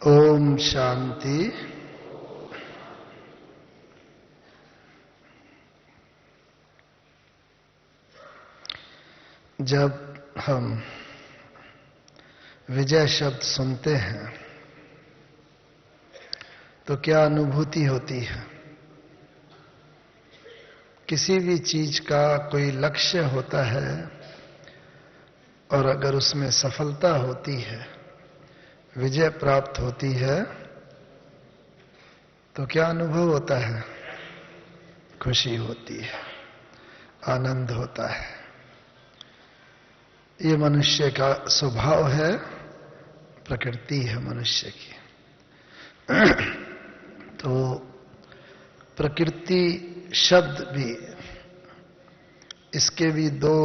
ओम शांति। जब हम विजय शब्द सुनते हैं तो क्या अनुभूति होती है? किसी भी चीज का कोई लक्ष्य होता है और अगर उसमें सफलता होती है, विजय प्राप्त होती है, तो क्या अनुभव होता है? खुशी होती है, आनंद होता है। ये मनुष्य का स्वभाव है, प्रकृति है मनुष्य की। तो प्रकृति शब्द भी, इसके भी दो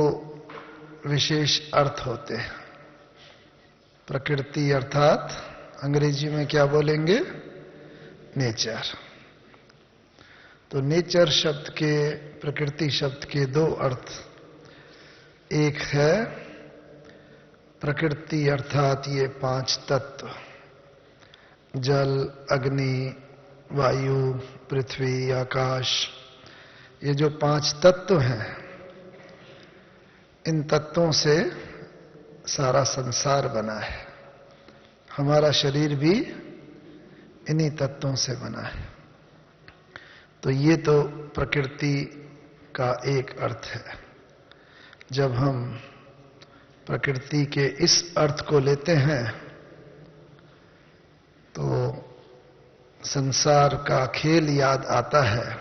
विशेष अर्थ होते हैं। प्रकृति अर्थात अंग्रेजी में क्या बोलेंगे? नेचर। तो नेचर शब्द के, प्रकृति शब्द के दो अर्थ। एक है प्रकृति अर्थात ये पांच तत्व, जल, अग्नि, वायु, पृथ्वी, आकाश, ये जो पांच तत्व हैं, इन तत्वों से सारा संसार बना है। हमारा शरीर भी इन्हीं तत्वों से बना है। तो ये तो प्रकृति का एक अर्थ है। जब हम प्रकृति के इस अर्थ को लेते हैं तो संसार का खेल याद आता है,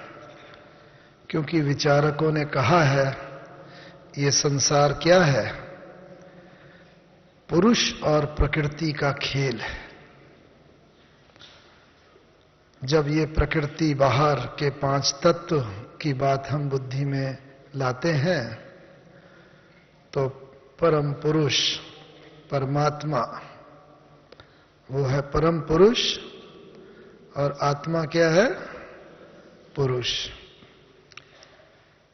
क्योंकि विचारकों ने कहा है ये संसार क्या है? पुरुष और प्रकृति का खेल है। जब ये प्रकृति बाहर के पांच तत्व की बात हम बुद्धि में लाते हैं तो परम पुरुष, परमात्मा, वो है परम पुरुष, और आत्मा क्या है? पुरुष।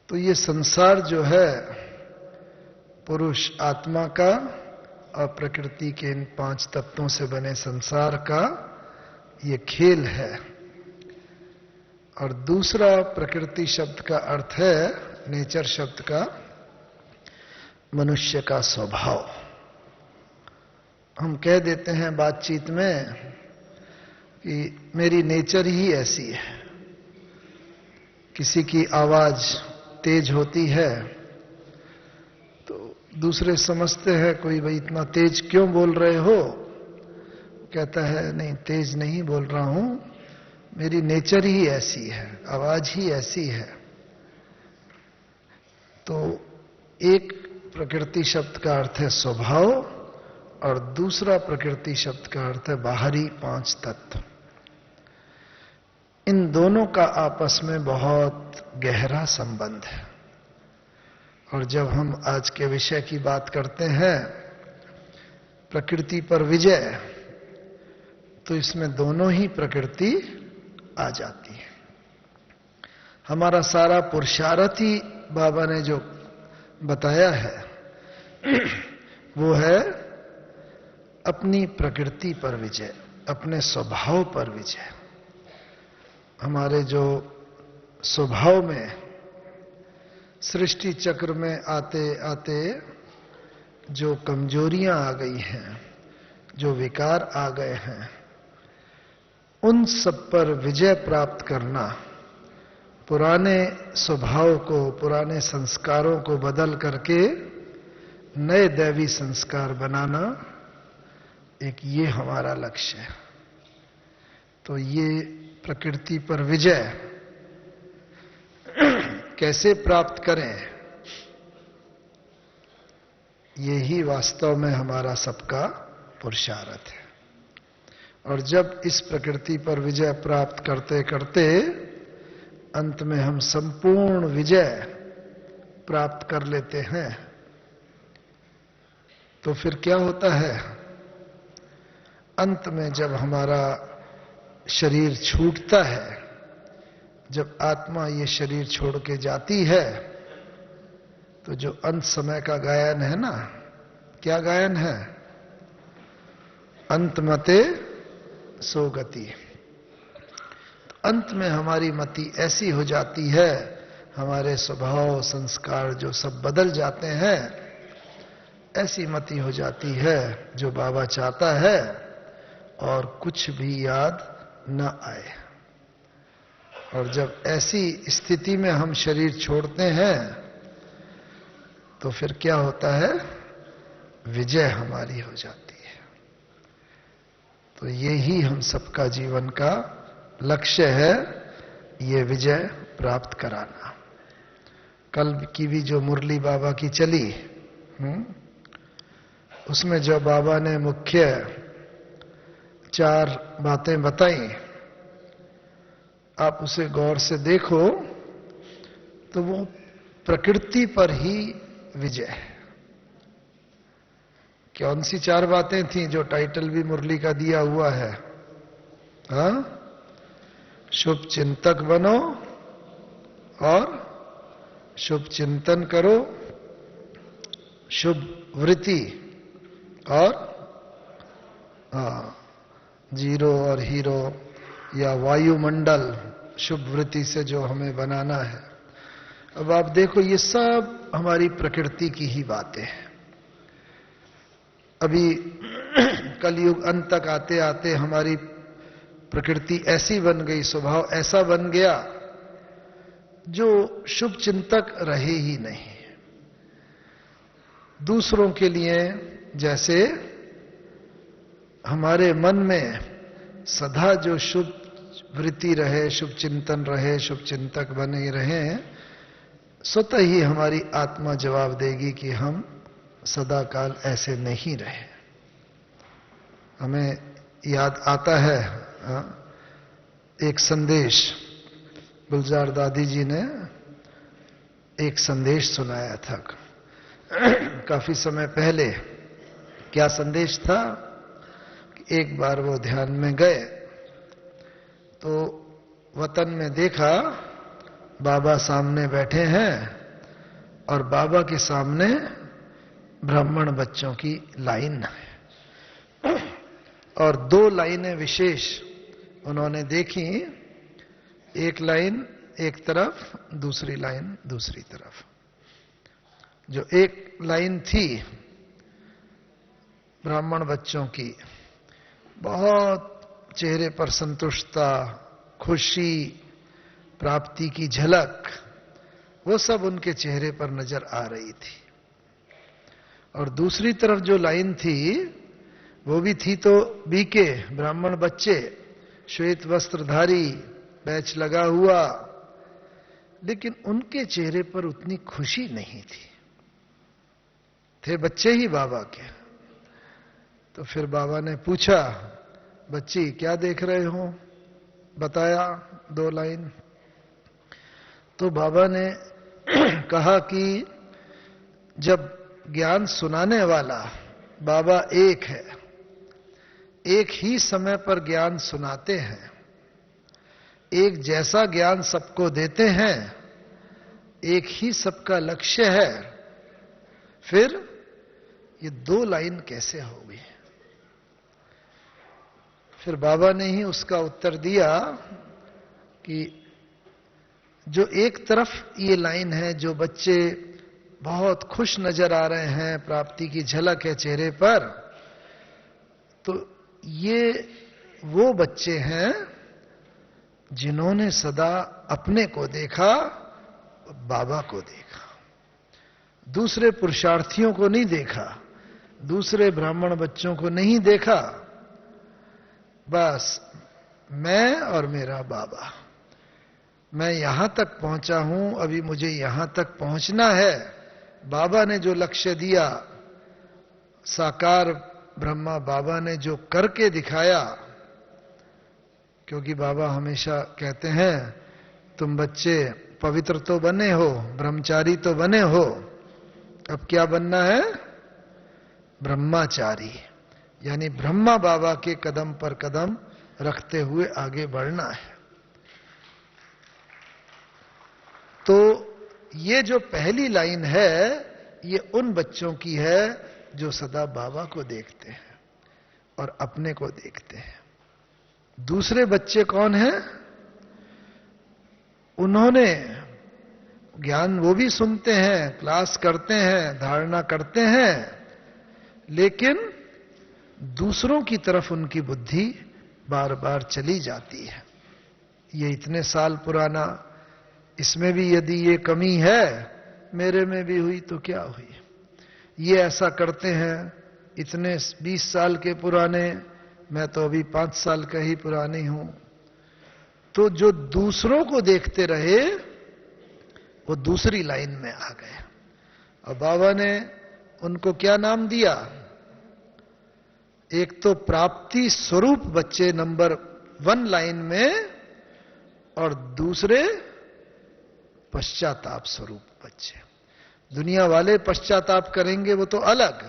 तो ये संसार जो है पुरुष आत्मा का और प्रकृति के इन पांच तत्वों से बने संसार का ये खेल है। और दूसरा प्रकृति शब्द का अर्थ है, नेचर शब्द का, मनुष्य का स्वभाव। हम कह देते हैं बातचीत में कि मेरी नेचर ही ऐसी है। किसी की आवाज तेज होती है तो दूसरे समझते हैं कोई भाई इतना तेज क्यों बोल रहे हो? कहता है नहीं, तेज नहीं बोल रहा हूं, मेरी नेचर ही ऐसी है, आवाज ही ऐसी है। तो एक प्रकृति शब्द का अर्थ है स्वभाव और दूसरा प्रकृति शब्द का अर्थ है बाहरी पांच तत्व। इन दोनों का आपस में बहुत गहरा संबंध है। और जब हम आज के विषय की बात करते हैं प्रकृति पर विजय, तो इसमें दोनों ही प्रकृति आ जाती है। हमारा सारा पुरुषार्थ ही बाबा ने जो बताया है वो है अपनी प्रकृति पर विजय, अपने स्वभाव पर विजय। हमारे जो स्वभाव में, सृष्टि चक्र में आते आते जो कमजोरियां आ गई हैं, जो विकार आ गए हैं, उन सब पर विजय प्राप्त करना, पुराने स्वभाव को, पुराने संस्कारों को बदल करके नए दैवी संस्कार बनाना, एक ये हमारा लक्ष्य है। तो ये प्रकृति पर विजय कैसे प्राप्त करें, यही वास्तव में हमारा सबका पुरुषार्थ है। और जब इस प्रकृति पर विजय प्राप्त करते करते अंत में हम संपूर्ण विजय प्राप्त कर लेते हैं, तो फिर क्या होता है? अंत में जब हमारा शरीर छूटता है, जब आत्मा ये शरीर छोड़ के जाती है, तो जो अंत समय का गायन है ना, क्या गायन है? अंत मते सो गति। अंत में हमारी मति ऐसी हो जाती है, हमारे स्वभाव संस्कार जो सब बदल जाते हैं, ऐसी मति हो जाती है जो बाबा चाहता है और कुछ भी याद न आए। और जब ऐसी स्थिति में हम शरीर छोड़ते हैं तो फिर क्या होता है? विजय हमारी हो जाती है। तो यही हम सबका जीवन का लक्ष्य है, ये विजय प्राप्त कराना। कल की भी जो मुरली बाबा की चली, उसमें जो बाबा ने मुख्य 4 बातें बताई, आप उसे गौर से देखो तो वो प्रकृति पर ही विजय है। कौन सी 4 बातें थी जो टाइटल भी मुरली का दिया हुआ है? हाँ, शुभ चिंतक बनो और शुभ चिंतन करो, शुभ वृत्ति और जीरो और हीरो या वायुमंडल शुभ वृत्ति से जो हमें बनाना है। अब आप देखो, ये सब हमारी प्रकृति की ही बातें हैं। अभी कलयुग अंत तक आते आते हमारी प्रकृति ऐसी बन गई, स्वभाव ऐसा बन गया जो शुभ चिंतक रहे ही नहीं। दूसरों के लिए जैसे हमारे मन में सदा जो शुभ वृत्ति रहे, शुभ चिंतन रहे, शुभ चिंतक बने रहे, स्वतः ही हमारी आत्मा जवाब देगी कि हम सदा काल ऐसे नहीं रहे। हमें याद आता है एक संदेश, गुलजार दादी जी ने एक संदेश सुनाया था काफी समय पहले। क्या संदेश था? एक बार वो ध्यान में गए तो वतन में देखा बाबा सामने बैठे हैं और बाबा के सामने ब्राह्मण बच्चों की लाइन है और 2 लाइनें विशेष उन्होंने देखी। एक लाइन एक तरफ, दूसरी लाइन दूसरी तरफ। जो एक लाइन थी ब्राह्मण बच्चों की, बहुत चेहरे पर संतुष्टता, खुशी, प्राप्ति की झलक, वो सब उनके चेहरे पर नजर आ रही थी। और दूसरी तरफ जो लाइन थी, वो भी थी तो बीके ब्राह्मण बच्चे, श्वेत वस्त्रधारी, बैच लगा हुआ, लेकिन उनके चेहरे पर उतनी खुशी नहीं थी। थे बच्चे ही बाबा के। तो फिर बाबा ने पूछा, बच्ची क्या देख रहे हो? बताया 2 लाइन। तो बाबा ने कहा कि जब ज्ञान सुनाने वाला बाबा एक है, एक ही समय पर ज्ञान सुनाते हैं, एक जैसा ज्ञान सबको देते हैं, एक ही सबका लक्ष्य है, फिर ये 2 लाइन कैसे होगी? फिर बाबा ने ही उसका उत्तर दिया कि जो एक तरफ ये लाइन है, जो बच्चे बहुत खुश नजर आ रहे हैं, प्राप्ति की झलक है चेहरे पर, तो ये वो बच्चे हैं जिन्होंने सदा अपने को देखा, बाबा को देखा, दूसरे पुरुषार्थियों को नहीं देखा, दूसरे ब्राह्मण बच्चों को नहीं देखा। बस मैं और मेरा बाबा, मैं यहां तक पहुंचा हूं, अभी मुझे यहां तक पहुंचना है। बाबा ने जो लक्ष्य दिया, साकार ब्रह्मा बाबा ने जो करके दिखाया, क्योंकि बाबा हमेशा कहते हैं तुम बच्चे पवित्र तो बने हो, ब्रह्मचारी तो बने हो, अब क्या बनना है? ब्रह्मचारी, यानी ब्रह्मा बाबा के कदम पर कदम रखते हुए आगे बढ़ना है। तो ये जो पहली लाइन है, ये उन बच्चों की है जो सदा बाबा को देखते हैं और अपने को देखते हैं। दूसरे बच्चे कौन हैं? उन्होंने ज्ञान वो भी सुनते हैं, क्लास करते हैं, धारणा करते हैं, लेकिन दूसरों की तरफ उनकी बुद्धि बार बार चली जाती है। ये इतने साल पुराना, इसमें भी यदि ये कमी है, मेरे में भी हुई तो क्या हुई। ये ऐसा करते हैं, इतने 20 साल के पुराने, मैं तो अभी 5 साल का ही पुरानी हूं। तो जो दूसरों को देखते रहे वो दूसरी लाइन में आ गए। और बाबा ने उनको क्या नाम दिया? एक तो प्राप्ति स्वरूप बच्चे नंबर 1 लाइन में, और दूसरे पश्चाताप स्वरूप बच्चे। दुनिया वाले पश्चाताप करेंगे वो तो अलग,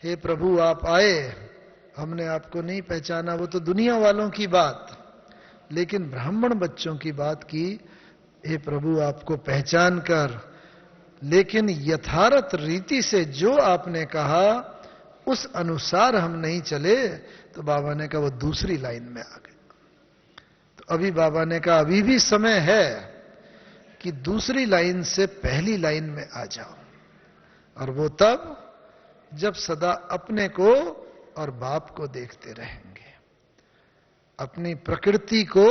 हे प्रभु आप आए, हमने आपको नहीं पहचाना, वो तो दुनिया वालों की बात। लेकिन ब्राह्मण बच्चों की बात की, हे प्रभु आपको पहचान कर, लेकिन यथार्थ रीति से जो आपने कहा उस अनुसार हम नहीं चले, तो बाबा ने कहा वो दूसरी लाइन में आ गए। तो अभी बाबा ने कहा अभी भी समय है कि दूसरी लाइन से पहली लाइन में आ जाओ। और वो तब जब सदा अपने को और बाप को देखते रहेंगे, अपनी प्रकृति को,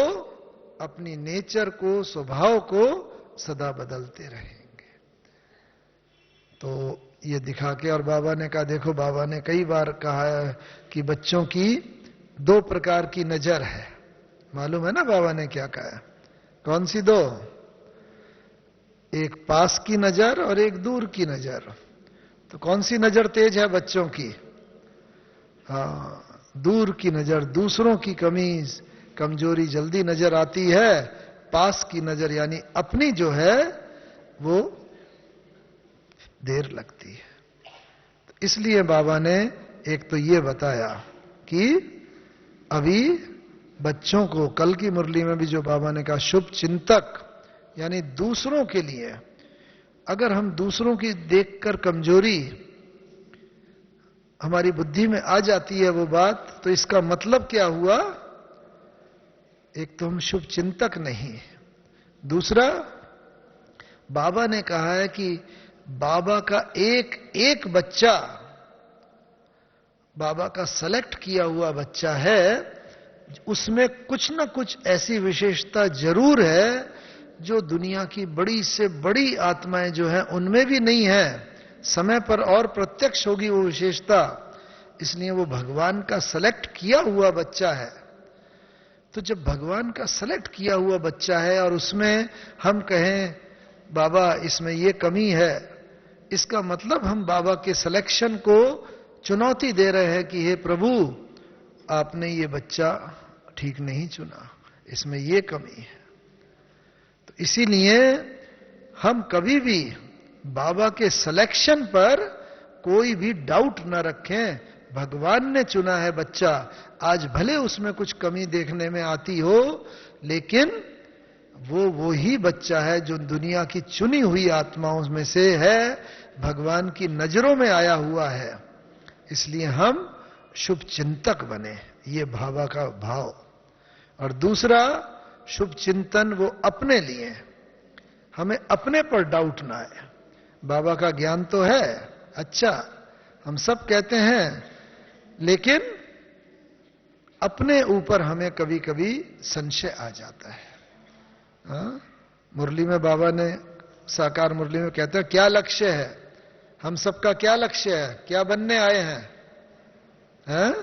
अपनी नेचर को, स्वभाव को सदा बदलते रहेंगे। तो ये दिखा के, और बाबा ने कहा देखो, बाबा ने कई बार कहा है कि बच्चों की 2 प्रकार की नजर है। मालूम है ना बाबा ने क्या कहा है? कौन सी 2? एक पास की नजर और एक दूर की नजर। तो कौन सी नजर तेज है बच्चों की? हाँ, दूर की नजर। दूसरों की कमी कमजोरी जल्दी नजर आती है, पास की नजर यानी अपनी जो है वो देर लगती है। तो इसलिए बाबा ने एक तो ये बताया कि अभी बच्चों को, कल की मुरली में भी जो बाबा ने कहा, शुभ चिंतक यानी दूसरों के लिए, अगर हम दूसरों की देखकर कमजोरी हमारी बुद्धि में आ जाती है वो बात, तो इसका मतलब क्या हुआ? एक तो हम शुभ चिंतक नहीं, दूसरा बाबा ने कहा है कि बाबा का एक एक बच्चा, बाबा का सेलेक्ट किया हुआ बच्चा है, उसमें कुछ ना कुछ ऐसी विशेषता जरूर है जो दुनिया की बड़ी से बड़ी आत्माएं जो है उनमें भी नहीं है। समय पर और प्रत्यक्ष होगी वो विशेषता, इसलिए वो भगवान का सेलेक्ट किया हुआ बच्चा है। तो जब भगवान का सेलेक्ट किया हुआ बच्चा है और उसमें हम कहें बाबा इसमें ये कमी है, इसका मतलब हम बाबा के सिलेक्शन को चुनौती दे रहे हैं कि हे प्रभु आपने ये बच्चा ठीक नहीं चुना, इसमें ये कमी है। तो इसीलिए हम कभी भी बाबा के सिलेक्शन पर कोई भी डाउट न रखें। भगवान ने चुना है बच्चा, आज भले उसमें कुछ कमी देखने में आती हो, लेकिन वो ही बच्चा है जो दुनिया की चुनी हुई आत्माओं में से है, भगवान की नजरों में आया हुआ है। इसलिए हम शुभ चिंतक बने, ये बाबा का भाव। और दूसरा शुभ चिंतन वो अपने लिए, हमें अपने पर डाउट ना आए। बाबा का ज्ञान तो है अच्छा, हम सब कहते हैं, लेकिन अपने ऊपर हमें कभी कभी संशय आ जाता है। मुरली में बाबा ने, साकार मुरली में कहते हैं क्या लक्ष्य है, हम सबका क्या लक्ष्य है, क्या बनने आए हैं?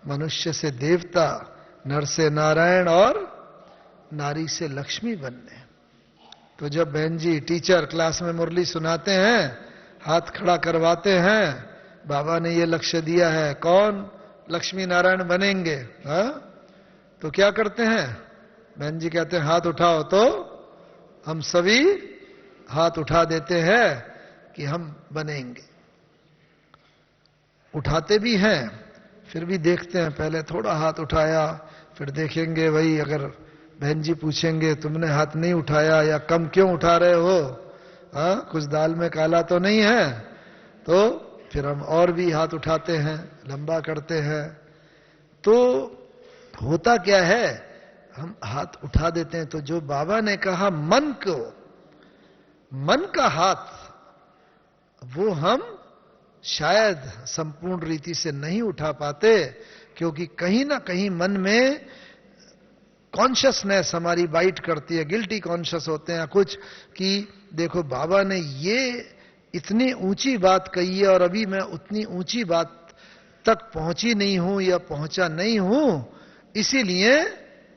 मनुष्य से देवता, नर से नारायण और नारी से लक्ष्मी बनने। तो जब बहन जी टीचर क्लास में मुरली सुनाते हैं, हाथ खड़ा करवाते हैं, बाबा ने ये लक्ष्य दिया है, कौन लक्ष्मी नारायण बनेंगे? तो क्या करते हैं? बहन जी कहते हैं हाथ उठाओ, तो हम सभी हाथ उठा देते हैं कि हम बनेंगे। उठाते भी हैं, फिर भी देखते हैं, पहले थोड़ा हाथ उठाया, फिर देखेंगे वही, अगर बहन जी पूछेंगे तुमने हाथ नहीं उठाया या कम क्यों उठा रहे हो, कुछ दाल में काला तो नहीं है? तो फिर हम और भी हाथ उठाते हैं, लंबा करते हैं। तो होता क्या है, हम हाथ उठा देते हैं। तो जो बाबा ने कहा मन को, मन का हाथ, वो हम शायद संपूर्ण रीति से नहीं उठा पाते, क्योंकि कहीं ना कहीं मन में कॉन्शियसनेस हमारी बाइट करती है, गिल्टी कॉन्शियस होते हैं कुछ, कि देखो बाबा ने ये इतनी ऊंची बात कही है और अभी मैं उतनी ऊंची बात तक पहुंची नहीं हूं या पहुंचा नहीं हूं, इसीलिए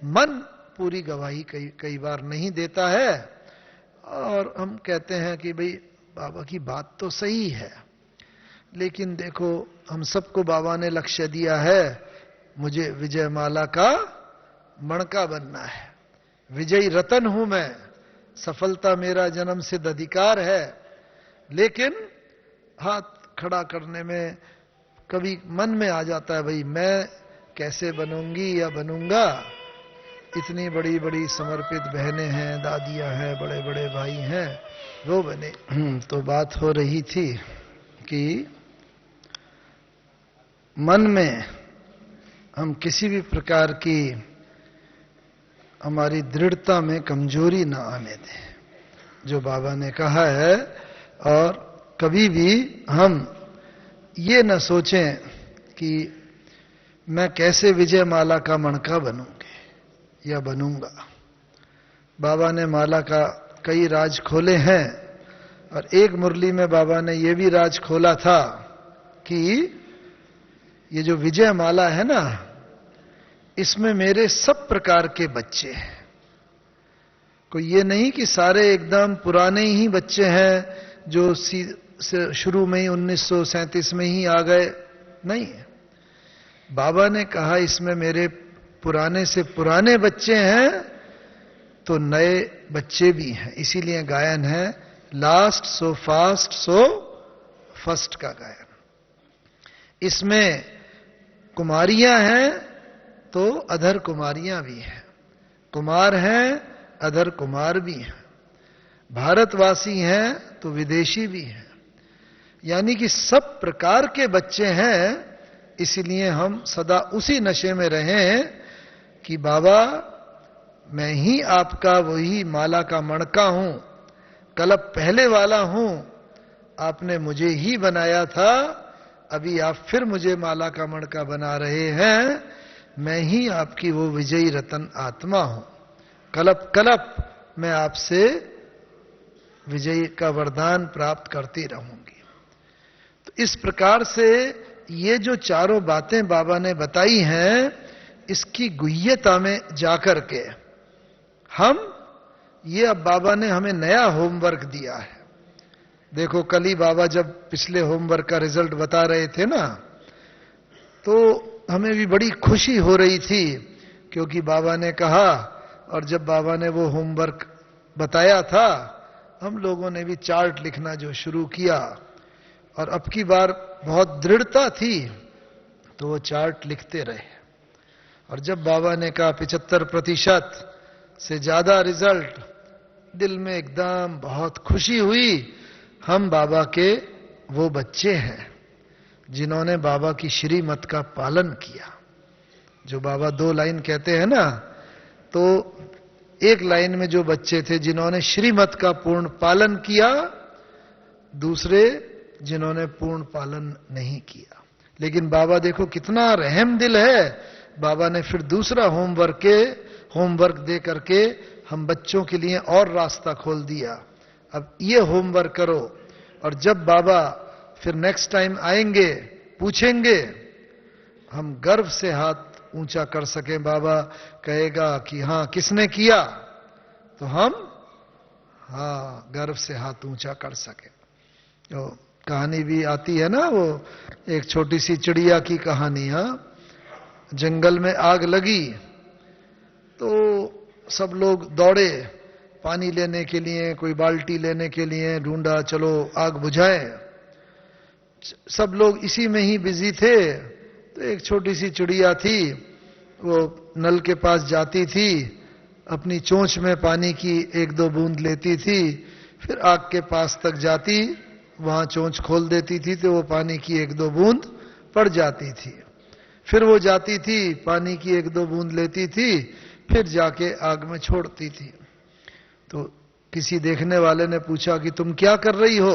मन पूरी गवाही कई बार नहीं देता है। और हम कहते हैं कि भाई बाबा की बात तो सही है, लेकिन देखो हम सबको बाबा ने लक्ष्य दिया है, मुझे विजय माला का मणका बनना है, विजयी रतन हूं मैं, सफलता मेरा जन्म सिद्ध अधिकार है। लेकिन हाथ खड़ा करने में कभी मन में आ जाता है, भाई मैं कैसे बनूंगी या बनूंगा। इतनी बड़ी बड़ी समर्पित बहनें हैं, दादियां हैं, बड़े बड़े भाई हैं, वो बने। तो बात हो रही थी कि मन में हम किसी भी प्रकार की हमारी दृढ़ता में कमजोरी ना आने दें, जो बाबा ने कहा है। और कभी भी हम ये न सोचें कि मैं कैसे विजय माला का मणका बनूंगी या बनूंगा। बाबा ने माला का कई राज खोले हैं, और एक मुरली में बाबा ने यह भी राज खोला था कि ये जो विजय माला है ना, इसमें मेरे सब प्रकार के बच्चे हैं। कोई ये नहीं कि सारे एकदम पुराने ही बच्चे हैं जो शुरू में ही 1937 में ही आ गए, नहीं। बाबा ने कहा इसमें मेरे पुराने से पुराने बच्चे हैं, तो नए बच्चे भी हैं। इसीलिए गायन है last so fast so first का गायन। इसमें कुमारियां हैं तो अधर कुमारियां भी हैं, कुमार हैं अधर कुमार भी हैं, भारतवासी हैं तो विदेशी भी हैं, यानी कि सब प्रकार के बच्चे हैं। इसलिए हम सदा उसी नशे में रहें कि बाबा मैं ही आपका वही माला का मणका हूं, कलप पहले वाला हूं, आपने मुझे ही बनाया था, अभी आप फिर मुझे माला का मणका बना रहे हैं। मैं ही आपकी वो विजयी रतन आत्मा हूं, कलप कलप मैं आपसे विजयी का वरदान प्राप्त करती रहूंगी। तो इस प्रकार से ये जो चारों बातें बाबा ने बताई हैं, इसकी गुह्यता में जाकर के हम ये, अब बाबा ने हमें नया होमवर्क दिया है। देखो कल ही बाबा जब पिछले होमवर्क का रिजल्ट बता रहे थे ना, तो हमें भी बड़ी खुशी हो रही थी, क्योंकि बाबा ने कहा, और जब बाबा ने वो होमवर्क बताया था, हम लोगों ने भी चार्ट लिखना जो शुरू किया, और अब की बार बहुत दृढ़ता थी तो वो चार्ट लिखते रहे। और जब बाबा ने कहा 75% से ज्यादा रिजल्ट, दिल में एकदम बहुत खुशी हुई। हम बाबा के वो बच्चे हैं जिन्होंने बाबा की श्रीमत का पालन किया। जो बाबा 2 लाइन कहते हैं ना, तो एक लाइन में जो बच्चे थे जिन्होंने श्रीमत का पूर्ण पालन किया, दूसरे जिन्होंने पूर्ण पालन नहीं किया। लेकिन बाबा देखो कितना रहम दिल है, बाबा ने फिर दूसरा होमवर्क दे करके हम बच्चों के लिए और रास्ता खोल दिया। अब ये होमवर्क करो, और जब बाबा फिर नेक्स्ट टाइम आएंगे, पूछेंगे, हम गर्व से हाथ ऊंचा कर सके। बाबा कहेगा कि हां किसने किया, तो हम गर्व से हाथ ऊंचा कर सके। तो कहानी भी आती है ना, वो एक छोटी सी चिड़िया की कहानी। जंगल में आग लगी तो सब लोग दौड़े पानी लेने के लिए, कोई बाल्टी लेने के लिए ढूंढा, चलो आग बुझाए। सब लोग इसी में ही बिजी थे। तो एक छोटी सी चिड़िया थी, वो नल के पास जाती थी, अपनी चोंच में पानी की 1-2 बूंद लेती थी, फिर आग के पास तक जाती, वहां चोंच खोल देती थी तो वो पानी की 1-2 बूंद पड़ जाती थी। फिर वो जाती थी, पानी की एक दो बूंद लेती थी, फिर जाके आग में छोड़ती थी। तो किसी देखने वाले ने पूछा कि तुम क्या कर रही हो?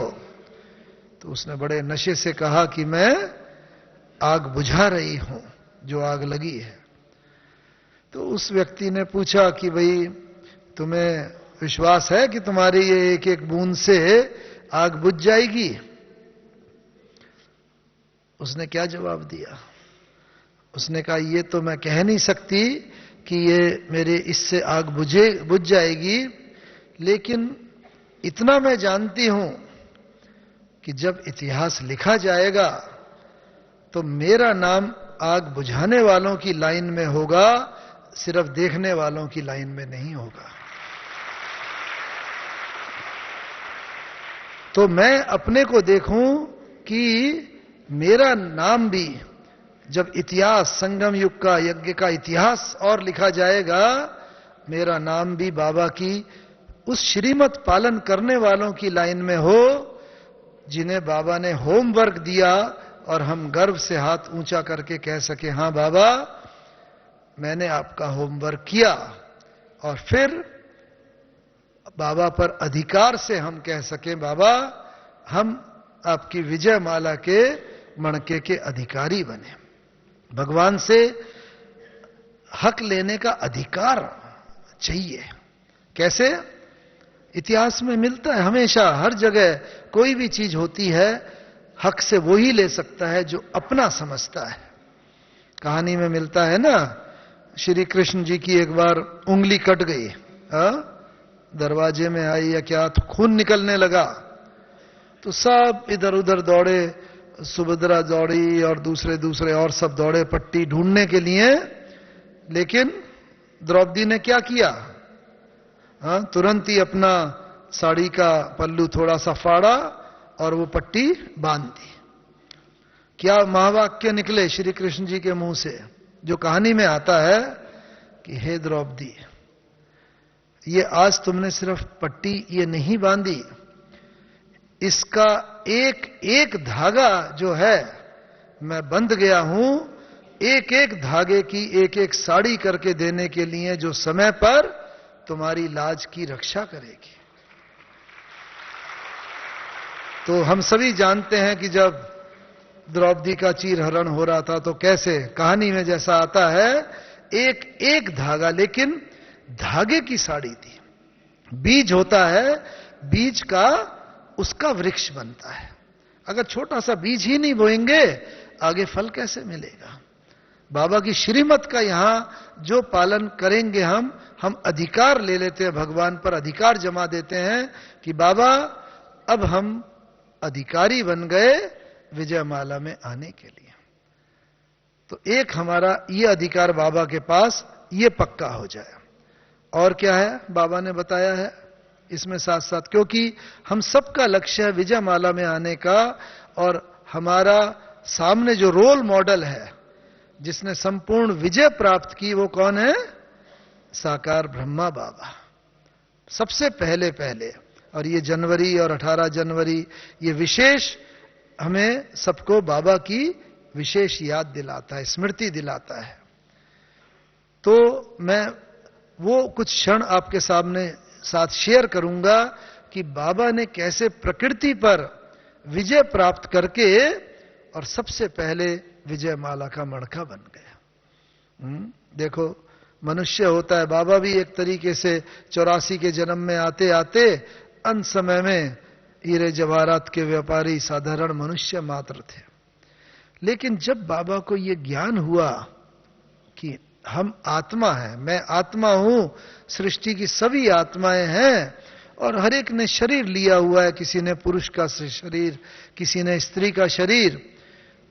तो उसने बड़े नशे से कहा कि मैं आग बुझा रही हूं, जो आग लगी है। तो उस व्यक्ति ने पूछा कि भाई तुम्हें विश्वास है कि तुम्हारी ये एक एक बूंद से आग बुझ जाएगी? उसने क्या जवाब दिया? उसने कहा ये तो मैं कह नहीं सकती कि ये मेरे इससे आग बुझ जाएगी, लेकिन इतना मैं जानती हूं कि जब इतिहास लिखा जाएगा तो मेरा नाम आग बुझाने वालों की लाइन में होगा, सिर्फ देखने वालों की लाइन में नहीं होगा। तो मैं अपने को देखूं कि मेरा नाम भी जब इतिहास, संगम युग का, यज्ञ का इतिहास और लिखा जाएगा, मेरा नाम भी बाबा की उस श्रीमत पालन करने वालों की लाइन में हो, जिन्हें बाबा ने होमवर्क दिया और हम गर्व से हाथ ऊंचा करके कह सके, हां बाबा मैंने आपका होमवर्क किया। और फिर बाबा पर अधिकार से हम कह सके, बाबा हम आपकी विजय माला के मणके के अधिकारी बने। भगवान से हक लेने का अधिकार चाहिए। कैसे? इतिहास में मिलता है हमेशा, हर जगह कोई भी चीज होती है, हक से वो ही ले सकता है जो अपना समझता है। कहानी में मिलता है ना, श्री कृष्ण जी की एक बार उंगली कट गई, दरवाजे में आई या क्या, तो खून निकलने लगा। तो सब इधर उधर दौड़े, सुभद्रा दौड़ी और दूसरे और सब दौड़े पट्टी ढूंढने के लिए। लेकिन द्रौपदी ने क्या किया? तुरंत ही अपना साड़ी का पल्लू थोड़ा सा फाड़ा और वो पट्टी बांध दी। क्या महावाक्य निकले श्री कृष्ण जी के मुंह से, जो कहानी में आता है कि हे द्रौपदी, ये आज तुमने सिर्फ पट्टी ये नहीं बांधी, इसका एक एक धागा जो है मैं बंध गया हूं, एक एक धागे की एक एक साड़ी करके देने के लिए, जो समय पर तुम्हारी लाज की रक्षा करेगी। तो हम सभी जानते हैं कि जब द्रौपदी का चीरहरण हो रहा था तो कैसे, कहानी में जैसा आता है, एक एक धागा, लेकिन धागे की साड़ी थी। बीज होता है, बीज का उसका वृक्ष बनता है। अगर छोटा सा बीज ही नहीं बोएंगे, आगे फल कैसे मिलेगा? बाबा की श्रीमत का यहां जो पालन करेंगे हम अधिकार ले लेते हैं, भगवान पर अधिकार जमा देते हैं कि बाबा अब हम अधिकारी बन गए विजयमाला में आने के लिए। तो एक हमारा ये अधिकार बाबा के पास ये पक्का हो जाए। और क्या है बाबा ने बताया है इसमें साथ साथ, क्योंकि हम सबका लक्ष्य है विजयमाला में आने का, और हमारा सामने जो रोल मॉडल है जिसने संपूर्ण विजय प्राप्त की, वो कौन है? साकार ब्रह्मा बाबा सबसे पहले। और ये जनवरी और 18 जनवरी ये विशेष हमें सबको बाबा की विशेष याद दिलाता है, स्मृति दिलाता है। तो मैं वो कुछ क्षण आपके सामने साथ शेयर करूंगा कि बाबा ने कैसे प्रकृति पर विजय प्राप्त करके और सबसे पहले विजय माला का मणका बन गया। देखो मनुष्य होता है, बाबा भी एक तरीके से 84 के जन्म में आते आते अंत समय में हीरे जवाहरात के व्यापारी साधारण मनुष्य मात्र थे। लेकिन जब बाबा को यह ज्ञान हुआ कि हम आत्मा हैं, मैं आत्मा हूं, सृष्टि की सभी आत्माएं हैं, और हर एक ने शरीर लिया हुआ है, किसी ने पुरुष का शरीर, किसी ने स्त्री का शरीर।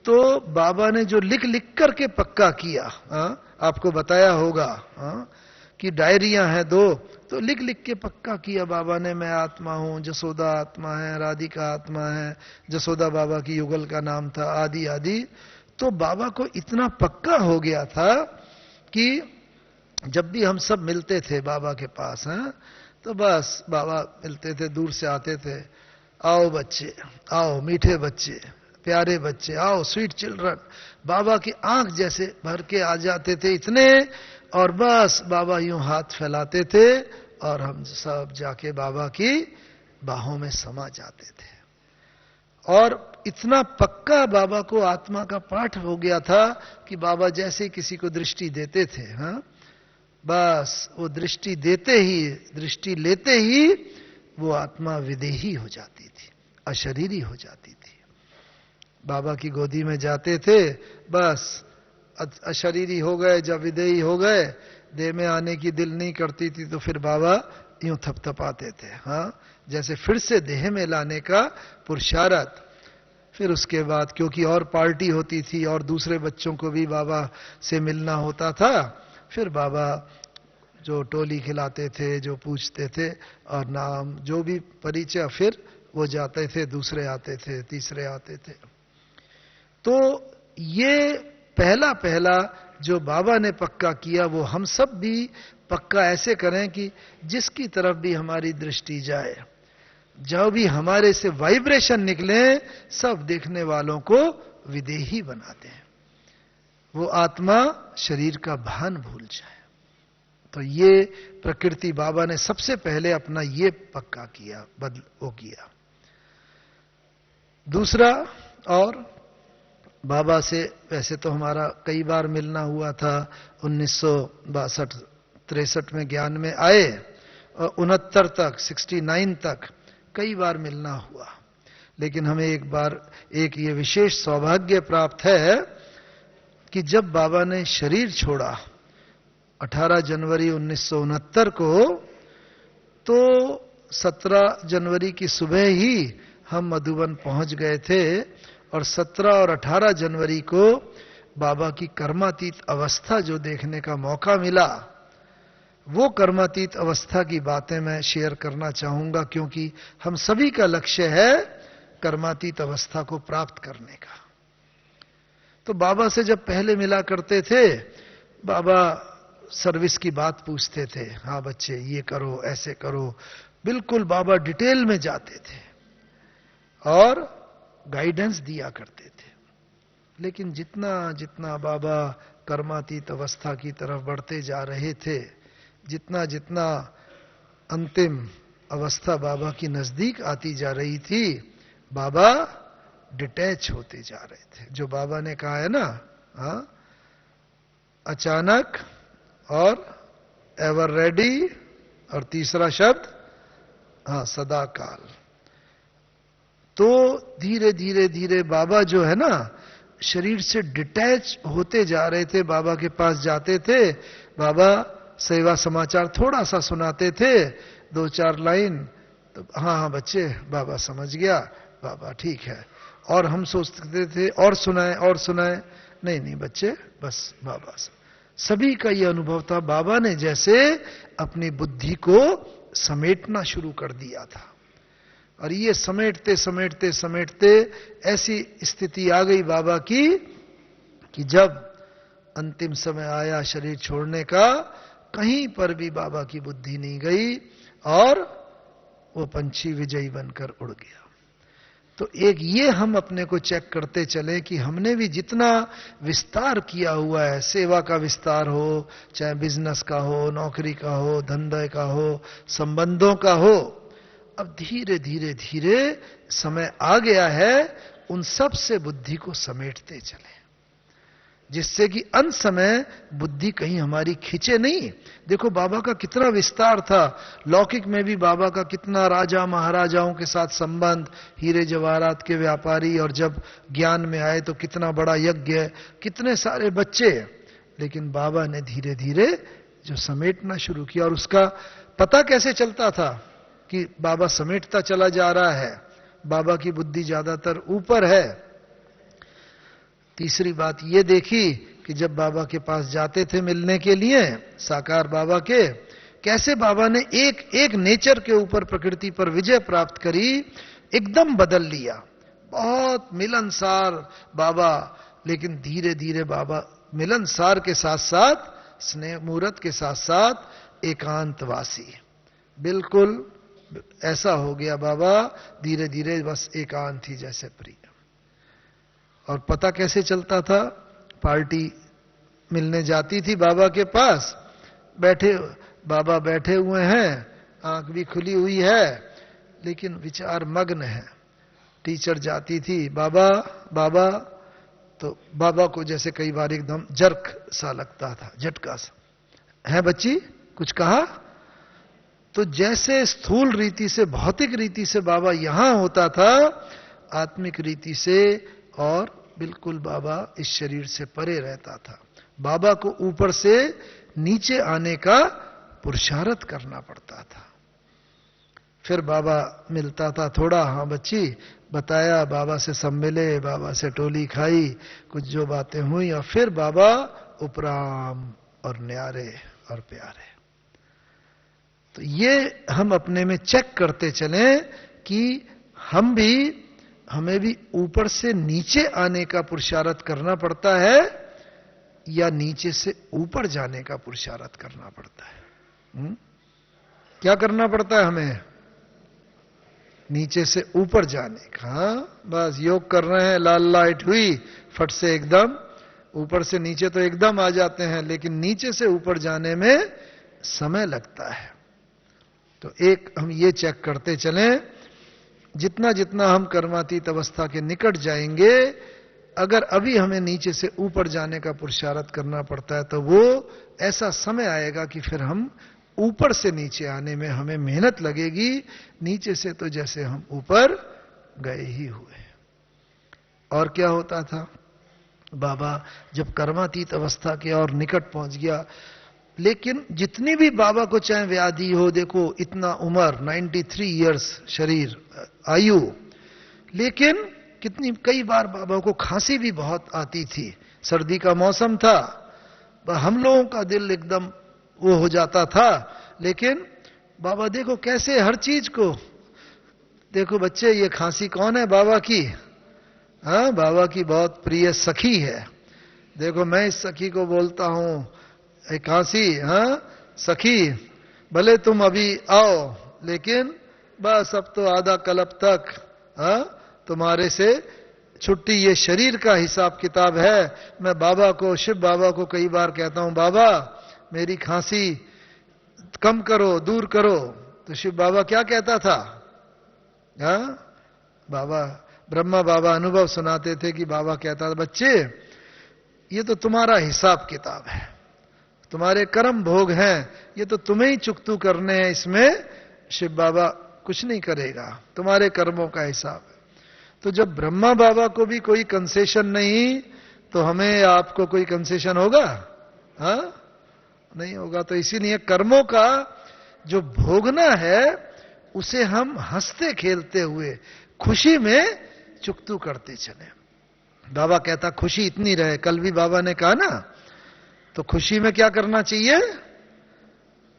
तो बाबा ने जो लिख लिख करके पक्का किया, आपको बताया होगा कि डायरियां हैं 2, तो लिख लिख के पक्का किया बाबा ने, मैं आत्मा हूं, जसोदा आत्मा है, राधिका आत्मा है, जसोदा बाबा की युगल का नाम था, आदि आदि। तो बाबा को इतना पक्का हो गया था कि जब भी हम सब मिलते थे बाबा के पास, तो बस बाबा मिलते थे, दूर से आते थे, आओ बच्चे, आओ मीठे बच्चे, प्यारे बच्चे, आओ स्वीट चिल्ड्रन, बाबा की आंख जैसे भर के आ जाते थे इतने, और बस बाबा यूं हाथ फैलाते थे और हम सब जाके बाबा की बाहों में समा जाते थे। और इतना पक्का बाबा को आत्मा का पाठ हो गया था कि बाबा जैसे किसी को दृष्टि देते थे, हाँ, बस वो दृष्टि देते ही, दृष्टि लेते ही वो आत्मा विदेही हो जाती थी, अशरीरी हो जाती थी। बाबा की गोदी में जाते थे, बस अशरीरी हो गए, जब विदेही हो गए, देह में आने की दिल नहीं करती थी तो फिर बाबा यूं थपथपाते थे, हाँ, जैसे फिर से देह में लाने का पुरुषार्थ। फिर उसके बाद क्योंकि और पार्टी होती थी और दूसरे बच्चों को भी बाबा से मिलना होता था, फिर बाबा जो टोली खिलाते थे, जो पूछते थे और नाम जो भी परिचय, फिर वो जाते थे, दूसरे आते थे, तीसरे आते थे। तो ये पहला पहला जो बाबा ने पक्का किया वो हम सब भी पक्का ऐसे करें कि जिसकी तरफ भी हमारी दृष्टि जाए, जो भी हमारे से वाइब्रेशन निकले, सब देखने वालों को विदेही बनाते हैं, वो आत्मा शरीर का भान भूल जाए। तो ये प्रकृति बाबा ने सबसे पहले अपना ये पक्का किया, वो किया। दूसरा, और बाबा से वैसे तो हमारा कई बार मिलना हुआ था, 1962-63 में ज्ञान में आए और 69 तक, 69 तक कई बार मिलना हुआ। लेकिन हमें एक बार एक ये विशेष सौभाग्य प्राप्त है कि जब बाबा ने शरीर छोड़ा 18 जनवरी 1969 को, तो 17 जनवरी की सुबह ही हम मधुबन पहुंच गए थे और 17 और 18 जनवरी को बाबा की कर्मातीत अवस्था जो देखने का मौका मिला, वो कर्मातीत अवस्था की बातें मैं शेयर करना चाहूंगा, क्योंकि हम सभी का लक्ष्य है कर्मातीत अवस्था को प्राप्त करने का। तो बाबा से जब पहले मिला करते थे, बाबा सर्विस की बात पूछते थे, हाँ बच्चे ये करो, ऐसे करो, बिल्कुल बाबा डिटेल में जाते थे और गाइडेंस दिया करते थे। लेकिन जितना जितना बाबा कर्मातीत अवस्था की तरफ बढ़ते जा रहे थे, जितना जितना अंतिम अवस्था बाबा की नजदीक आती जा रही थी, बाबा डिटैच होते जा रहे थे। जो बाबा ने कहा है ना, हाँ, अचानक और एवर रेडी, और तीसरा शब्द, हाँ, सदा काल। तो धीरे धीरे धीरे बाबा जो है ना, शरीर से डिटैच होते जा रहे थे। बाबा के पास जाते थे, बाबा सेवा समाचार थोड़ा सा सुनाते थे, 2-4 लाइन, तो हाँ हाँ बच्चे, बाबा समझ गया, बाबा ठीक है। और हम सोचते थे और सुनाए और सुनाए, नहीं नहीं बच्चे, बस बाबा से। सभी का यह अनुभव था, बाबा ने जैसे अपनी बुद्धि को समेटना शुरू कर दिया था। और ये समेटते समेटते समेटते ऐसी स्थिति आ गई बाबा की कि जब अंतिम समय आया शरीर छोड़ने का, कहीं पर भी बाबा की बुद्धि नहीं गई और वो पंछी विजयी बनकर उड़ गया। तो एक ये हम अपने को चेक करते चले कि हमने भी जितना विस्तार किया हुआ है, सेवा का विस्तार हो, चाहे बिजनेस का हो, नौकरी का हो, धंधे का हो, संबंधों का हो, अब धीरे धीरे धीरे समय आ गया है उन सब से बुद्धि को समेटते चले, जिससे कि अंत समय बुद्धि कहीं हमारी खींचे नहीं। देखो बाबा का कितना विस्तार था, लौकिक में भी बाबा का कितना राजा महाराजाओं के साथ संबंध, हीरे जवाहरात के व्यापारी, और जब ज्ञान में आए तो कितना बड़ा यज्ञ, कितने सारे बच्चे। लेकिन बाबा ने धीरे धीरे जो समेटना शुरू किया, और उसका पता कैसे चलता था कि बाबा समेटता चला जा रहा है, बाबा की बुद्धि ज्यादातर ऊपर है। तीसरी बात ये देखी कि जब बाबा के पास जाते थे मिलने के लिए, साकार बाबा के, कैसे बाबा ने एक एक नेचर के ऊपर, प्रकृति पर विजय प्राप्त करी, एकदम बदल लिया। बहुत मिलनसार बाबा, लेकिन धीरे धीरे बाबा मिलनसार के साथ साथ, स्नेह मूर्त के साथ साथ एकांतवासी, बिल्कुल ऐसा हो गया बाबा, धीरे धीरे बस एकांत ही जैसे प्रिय। और पता कैसे चलता था? पार्टी मिलने जाती थी बाबा के पास, बाबा बैठे हुए हैं, आंख भी खुली हुई है, लेकिन विचार मग्न है। टीचर जाती थी, बाबा बाबा, तो बाबा को जैसे कई बार एकदम जर्क सा लगता था, झटका सा, है बच्ची कुछ कहा? तो जैसे स्थूल रीति से, भौतिक रीति से बाबा यहां होता था, आत्मिक रीति से और बिल्कुल बाबा इस शरीर से परे रहता था। बाबा को ऊपर से नीचे आने का पुरुषार्थ करना पड़ता था। फिर बाबा मिलता था थोड़ा, हाँ बच्ची बताया, बाबा से सब मिले, बाबा से टोली खाई, कुछ जो बातें हुई, और फिर बाबा उपराम और न्यारे और प्यारे। तो ये हम अपने में चेक करते चलें कि हमें भी ऊपर से नीचे आने का पुरुषार्थ करना पड़ता है या नीचे से ऊपर जाने का पुरुषार्थ करना पड़ता है? क्या करना पड़ता है हमें? नीचे से ऊपर जाने का। हाँ, बस योग कर रहे हैं, लाल लाइट हुई, फट से एकदम ऊपर से नीचे तो एकदम आ जाते हैं, लेकिन नीचे से ऊपर जाने में समय लगता है। तो एक हम ये चेक करते चलें, जितना जितना हम कर्मातीत अवस्था के निकट जाएंगे, अगर अभी हमें नीचे से ऊपर जाने का पुरुषार्थ करना पड़ता है, तो वो ऐसा समय आएगा कि फिर हम ऊपर से नीचे आने में हमें मेहनत लगेगी। नीचे से तो जैसे हम ऊपर गए ही हुए। और क्या होता था? बाबा जब कर्मातीत अवस्था के और निकट पहुंच गया, लेकिन जितनी भी बाबा को चाहे व्याधि हो, देखो इतना उम्र, 93 इयर्स शरीर आयु, लेकिन कई बार बाबा को खांसी भी बहुत आती थी। सर्दी का मौसम था, हम लोगों का दिल एकदम वो हो जाता था, लेकिन बाबा देखो कैसे हर चीज को, देखो बच्चे ये खांसी कौन है? बाबा की, हाँ बाबा की बहुत प्रिय सखी है। देखो मैं इस सखी को बोलता हूं खांसी, हाँ सखी भले तुम अभी आओ, लेकिन बस अब तो आधा कल्प तक हाँ तुम्हारे से छुट्टी, ये शरीर का हिसाब किताब है। मैं बाबा को, शिव बाबा को कई बार कहता हूं, बाबा मेरी खांसी कम करो, दूर करो। तो शिव बाबा क्या कहता था? हाँ, बाबा ब्रह्मा बाबा अनुभव सुनाते थे कि बाबा कहता था, बच्चे ये तो तुम्हारा हिसाब किताब है, तुम्हारे कर्म भोग हैं, ये तो तुम्हें ही चुकतू करने हैं, इसमें शिव बाबा कुछ नहीं करेगा, तुम्हारे कर्मों का हिसाब है। तो जब ब्रह्मा बाबा को भी कोई कंसेशन नहीं, तो हमें आपको कोई कंसेशन होगा? हाँ नहीं होगा। तो इसीलिए कर्मों का जो भोगना है, उसे हम हंसते खेलते हुए खुशी में चुकतू करते चले। बाबा कहता खुशी इतनी रहे, कल भी बाबा ने कहा ना, तो खुशी में क्या करना चाहिए?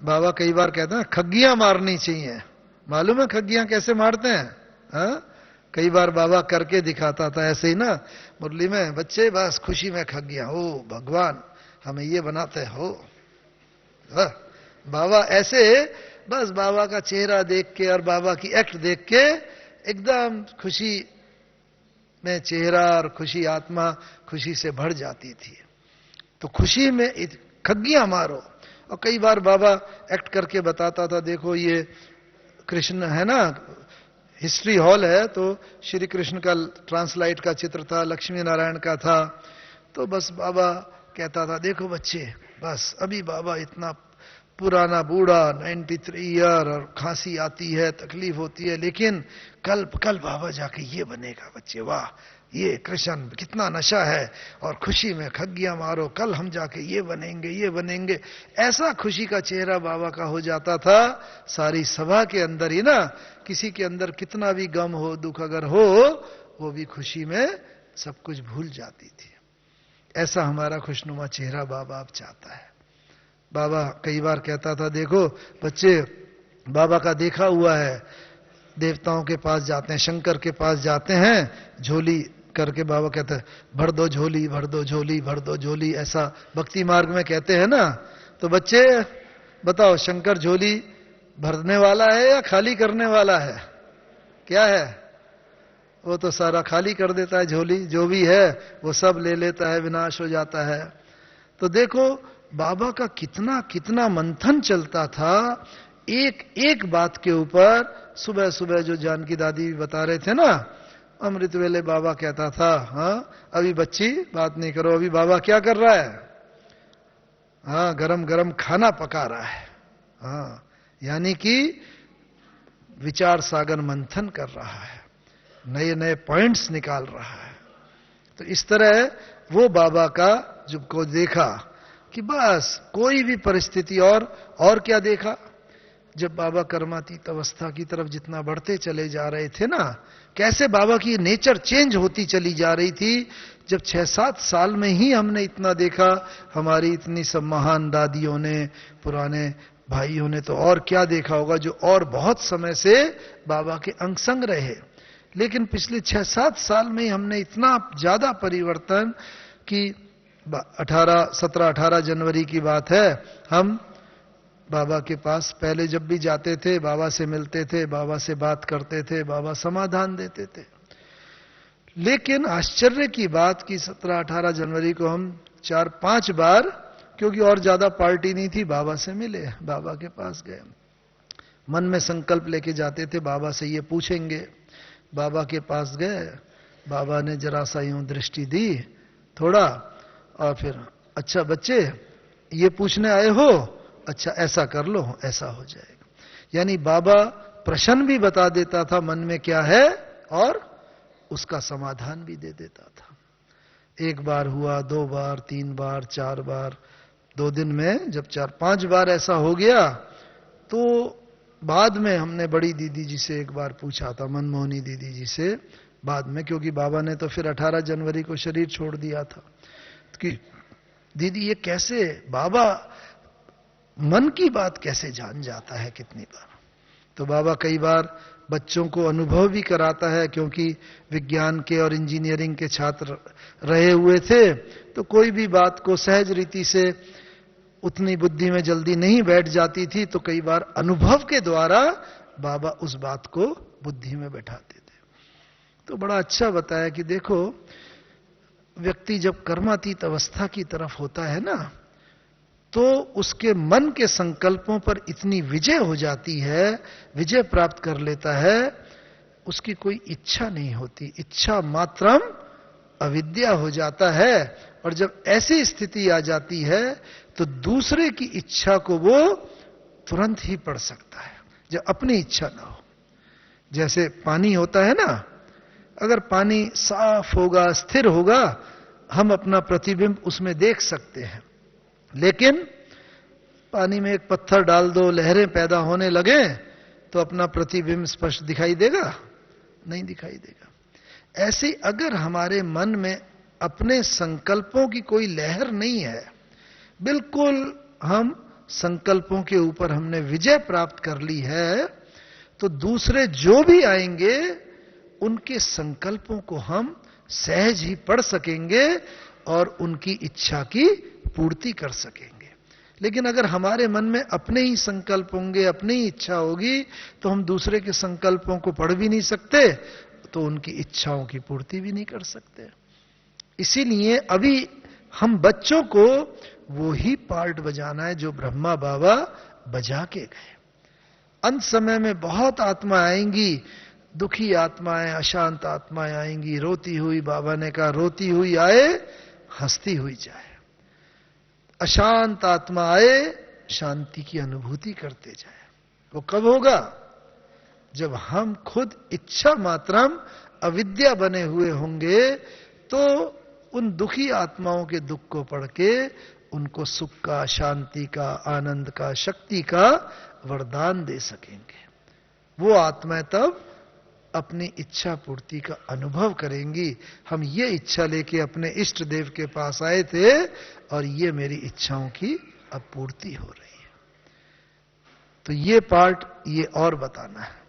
बाबा कई बार कहते हैं खग्गियां मारनी चाहिए। मालूम है खग्गियां कैसे मारते हैं? हाँ, कई बार बाबा करके दिखाता था ऐसे ही ना मुरली में, बच्चे बस खुशी में खग्गियां, हो भगवान हमें ये बनाते हो। बाबा ऐसे, बस बाबा का चेहरा देख के और बाबा की एक्ट देख के एकदम खुशी में चेहरा और खुशी आत्मा खुशी से भर जाती थी। तो खुशी में खग्गियां मारो। और कई बार बाबा एक्ट करके बताता था, देखो ये कृष्ण है ना, हिस्ट्री हॉल है, तो श्री कृष्ण का ट्रांसलाइट का चित्र था, लक्ष्मी नारायण का था। तो बस बाबा कहता था, देखो बच्चे, बस अभी बाबा इतना पुराना बूढ़ा 93 ईयर और खांसी आती है, तकलीफ होती है, लेकिन कल बाबा जाके ये बनेगा बच्चे, वाह ये कृष्ण कितना नशा है, और खुशी में खग्गियां मारो, कल हम जाके ये बनेंगे। ऐसा खुशी का चेहरा बाबा का हो जाता था। सारी सभा के अंदर ही ना, किसी के अंदर कितना भी गम हो, दुख अगर हो, वो भी खुशी में सब कुछ भूल जाती थी। ऐसा हमारा खुशनुमा चेहरा बाबा अब चाहता है। बाबा कई बार कहता था, देखो बच्चे बाबा का देखा हुआ है, देवताओं के पास जाते हैं, शंकर के पास जाते हैं, झोली करके बाबा कहते हैं भर दो झोली, भर दो झोली, भर दो झोली, ऐसा भक्ति मार्ग में कहते हैं ना। तो बच्चे बताओ, शंकर झोली भरने वाला है या खाली करने वाला है? क्या है? वो तो सारा खाली कर देता है झोली, जो भी है वो सब ले लेता है, विनाश हो जाता है। तो देखो बाबा का कितना कितना मंथन चलता था एक एक बात के ऊपर। सुबह सुबह जो जानकी दादी बता रहे थे ना, अमृत वेले बाबा कहता था, हाँ अभी बच्ची बात नहीं करो, अभी बाबा क्या कर रहा है, हाँ गरम गरम खाना पका रहा है। हाँ यानी कि विचार सागर मंथन कर रहा है, नए नए पॉइंट्स निकाल रहा है। तो इस तरह वो बाबा का जब को देखा कि बस कोई भी परिस्थिति, और क्या देखा, जब बाबा कर्मातीत अवस्था की तरफ जितना बढ़ते चले जा रहे थे ना, कैसे बाबा की नेचर चेंज होती चली जा रही थी। जब 6-7 साल में ही हमने इतना देखा, हमारी इतनी सब महान दादियों ने, पुराने भाइयों ने तो और क्या देखा होगा, जो और बहुत समय से बाबा के अंग संग रहे। लेकिन पिछले 6-7 साल में हमने इतना ज्यादा परिवर्तन कि 17-18 जनवरी की बात है, हम बाबा के पास पहले जब भी जाते थे, बाबा से मिलते थे, बाबा से बात करते थे, बाबा समाधान देते थे। लेकिन आश्चर्य की बात कि 17-18 जनवरी को हम 4-5 बार, क्योंकि और ज्यादा पार्टी नहीं थी, बाबा से मिले, बाबा के पास गए, मन में संकल्प लेके जाते थे बाबा से ये पूछेंगे। बाबा के पास गए, बाबा ने जरा सा यूं दृष्टि दी थोड़ा, और फिर अच्छा बच्चे ये पूछने आए हो, अच्छा ऐसा कर लो, ऐसा हो जाएगा। यानी बाबा प्रश्न भी बता देता था मन में क्या है, और उसका समाधान भी दे देता था। 1 बार हुआ, 2 बार, 3 बार, 4 बार, 2 दिन में जब 4-5 बार ऐसा हो गया, तो बाद में हमने बड़ी दीदी जी से एक बार पूछा था, मनमोहनी दीदी जी से बाद में, क्योंकि बाबा ने तो फिर 18 जनवरी को शरीर छोड़ दिया था, कि दीदी ये कैसे बाबा मन की बात कैसे जान जाता है कितनी बार। तो बाबा कई बार बच्चों को अनुभव भी कराता है, क्योंकि विज्ञान के और इंजीनियरिंग के छात्र रहे हुए थे, तो कोई भी बात को सहज रीति से उतनी बुद्धि में जल्दी नहीं बैठ जाती थी, तो कई बार अनुभव के द्वारा बाबा उस बात को बुद्धि में बैठाते थे। तो बड़ा अच्छा बताया कि देखो व्यक्ति जब कर्मातीत अवस्था की तरफ होता है ना, तो उसके मन के संकल्पों पर इतनी विजय हो जाती है, विजय प्राप्त कर लेता है, उसकी कोई इच्छा नहीं होती, इच्छा मात्रम अविद्या हो जाता है। और जब ऐसी स्थिति आ जाती है तो दूसरे की इच्छा को वो तुरंत ही पढ़ सकता है, जब अपनी इच्छा ना हो। जैसे पानी होता है ना, अगर पानी साफ होगा, स्थिर होगा, हम अपना प्रतिबिंब उसमें देख सकते हैं। लेकिन पानी में एक पत्थर डाल दो, लहरें पैदा होने लगे, तो अपना प्रतिबिंब स्पष्ट दिखाई देगा? नहीं दिखाई देगा। ऐसे अगर हमारे मन में अपने संकल्पों की कोई लहर नहीं है, बिल्कुल हम संकल्पों के ऊपर हमने विजय प्राप्त कर ली है, तो दूसरे जो भी आएंगे उनके संकल्पों को हम सहज ही पढ़ सकेंगे और उनकी इच्छा की पूर्ति कर सकेंगे। लेकिन अगर हमारे मन में अपने ही संकल्प होंगे, अपनी ही इच्छा होगी, तो हम दूसरे के संकल्पों को पढ़ भी नहीं सकते, तो उनकी इच्छाओं की पूर्ति भी नहीं कर सकते। इसीलिए अभी हम बच्चों को वो ही पार्ट बजाना है जो ब्रह्मा बाबा बजा के गए। अंत समय में बहुत आत्मा आएंगी, दुखी आत्माएं, अशांत आत्माएं आएंगी, रोती हुई, बाबा ने कहा रोती हुई आए, हंसती हुई जाए। अशांत आत्मा आए, शांति की अनुभूति करते जाए। वो कब होगा? जब हम खुद इच्छा मात्रम अविद्या बने हुए होंगे, तो उन दुखी आत्माओं के दुख को पढ़ के उनको सुख का, शांति का, आनंद का, शक्ति का वरदान दे सकेंगे। वो आत्माएं तब अपनी इच्छा पूर्ति का अनुभव करेंगी। हम ये इच्छा लेके अपने इष्ट देव के पास आए थे और ये मेरी इच्छाओं की अब पूर्ति हो रही है। तो ये पार्ट ये और बताना है।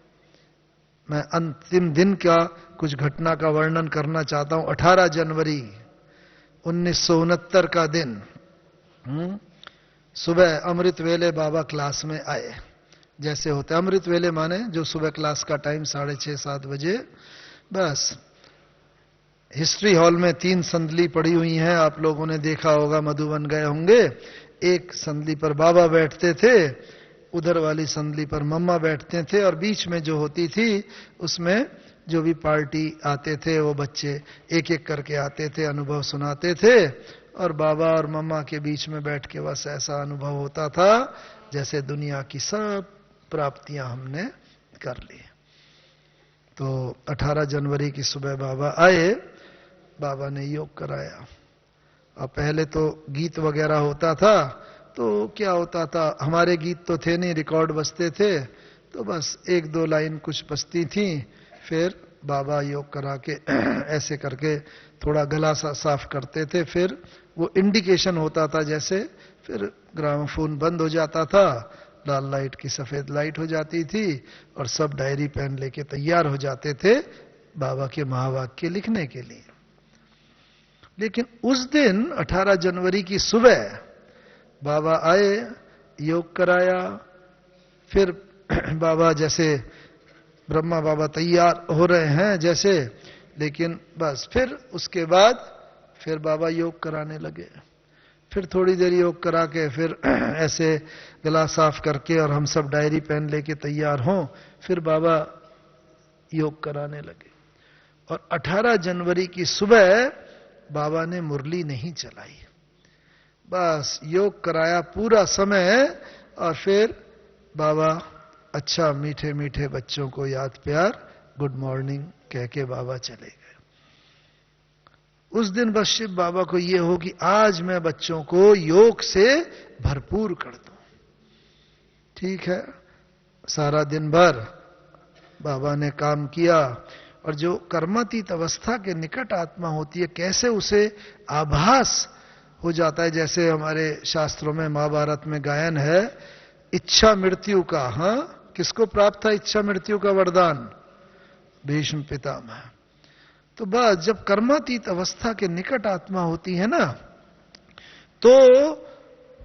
मैं अंतिम दिन का कुछ घटना का वर्णन करना चाहता हूं। 18 जनवरी 1969 का दिन, सुबह अमृत वेले बाबा क्लास में आए। जैसे होते अमृत वेले माने जो सुबह क्लास का टाइम 6:30-7 बजे, बस हिस्ट्री हॉल में 3 संदली पड़ी हुई हैं, आप लोगों ने देखा होगा, मधुबन गए होंगे। एक संदली पर बाबा बैठते थे, उधर वाली संदली पर मम्मा बैठते थे, और बीच में जो होती थी उसमें जो भी पार्टी आते थे वो बच्चे एक एक करके आते थे, अनुभव सुनाते थे, और बाबा और मम्मा के बीच में बैठ के बस ऐसा अनुभव होता था जैसे दुनिया की सब प्राप्तियां हमने कर ली। तो 18 जनवरी की सुबह बाबा आए, बाबा ने योग कराया। और पहले तो गीत वगैरह होता था, तो क्या होता था, हमारे गीत तो थे नहीं, रिकॉर्ड बजते थे, तो बस 1-2 लाइन कुछ बजती थी, फिर बाबा योग करा के ऐसे करके थोड़ा गला साफ करते थे, फिर वो इंडिकेशन होता था जैसे, फिर ग्रामोफोन बंद हो जाता था, लाल लाइट की सफेद लाइट हो जाती थी, और सब डायरी पेन लेके तैयार हो जाते थे बाबा के महावाक्य लिखने के लिए। लेकिन उस दिन 18 जनवरी की सुबह बाबा आए, योग कराया, फिर बाबा जैसे ब्रह्मा बाबा तैयार हो रहे हैं जैसे, लेकिन बस फिर उसके बाद फिर बाबा योग कराने लगे। फिर थोड़ी देर योग करा के फिर ऐसे गला साफ करके और हम सब डायरी पेन लेके तैयार हों, फिर बाबा योग कराने लगे। और 18 जनवरी की सुबह बाबा ने मुरली नहीं चलाई, बस योग कराया पूरा समय, और फिर बाबा अच्छा मीठे मीठे बच्चों को याद प्यार गुड मॉर्निंग कह के बाबा चले गए। उस दिन बस शिव बाबा को यह हो कि आज मैं बच्चों को योग से भरपूर कर दूं। ठीक है, सारा दिन भर बाबा ने काम किया, और जो कर्मातीत अवस्था के निकट आत्मा होती है, कैसे उसे आभास हो जाता है, जैसे हमारे शास्त्रों में महाभारत में गायन है, इच्छा मृत्यु का। हां, किसको प्राप्त था इच्छा मृत्यु का वरदान? भीष्म पितामह। तो बस जब कर्मातीत अवस्था के निकट आत्मा होती है ना, तो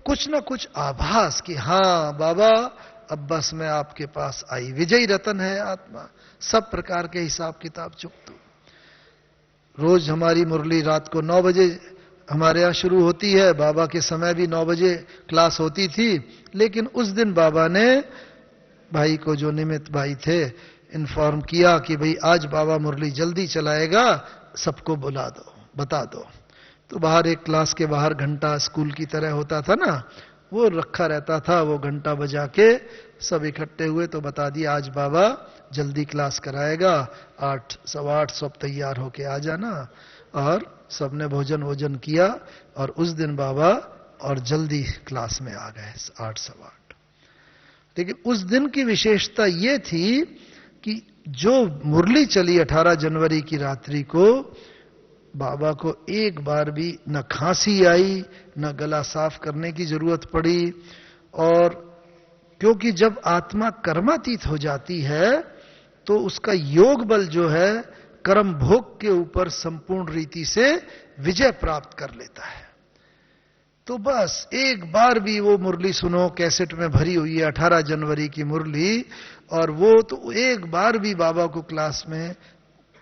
कुछ ना कुछ आभास कि हां बाबा अब बस मैं आपके पास आई, विजयी रतन है आत्मा, सब प्रकार के हिसाब किताब चुकतू। रोज हमारी मुरली रात को 9 बजे हमारे यहां शुरू होती है, बाबा के समय भी 9 बजे क्लास होती थी, लेकिन उस दिन बाबा ने भाई को, जो निमित्त भाई थे, इन्फॉर्म किया कि भाई आज बाबा मुरली जल्दी चलाएगा, सबको बुला दो, बता दो। तो बाहर एक क्लास के बाहर घंटा स्कूल की तरह होता था ना, वो रखा रहता था, वो घंटा बजा के सब इकट्ठे हुए तो बता दिया आज बाबा जल्दी क्लास कराएगा, 8, 8:15 सब तैयार होके आ जाना। और सबने भोजन वोजन किया, और उस दिन बाबा और जल्दी क्लास में आ गए 8, 8:15। लेकिन उस दिन की विशेषता यह थी कि जो मुरली चली 18 जनवरी की रात्रि को, बाबा को एक बार भी न खांसी आई, न गला साफ करने की जरूरत पड़ी। और क्योंकि जब आत्मा कर्मातीत हो जाती है तो उसका योग बल जो है कर्म भोग के ऊपर संपूर्ण रीति से विजय प्राप्त कर लेता है। तो बस एक बार भी वो मुरली सुनो, कैसेट में भरी हुई है 18 जनवरी की मुरली, और वो तो एक बार भी बाबा को क्लास में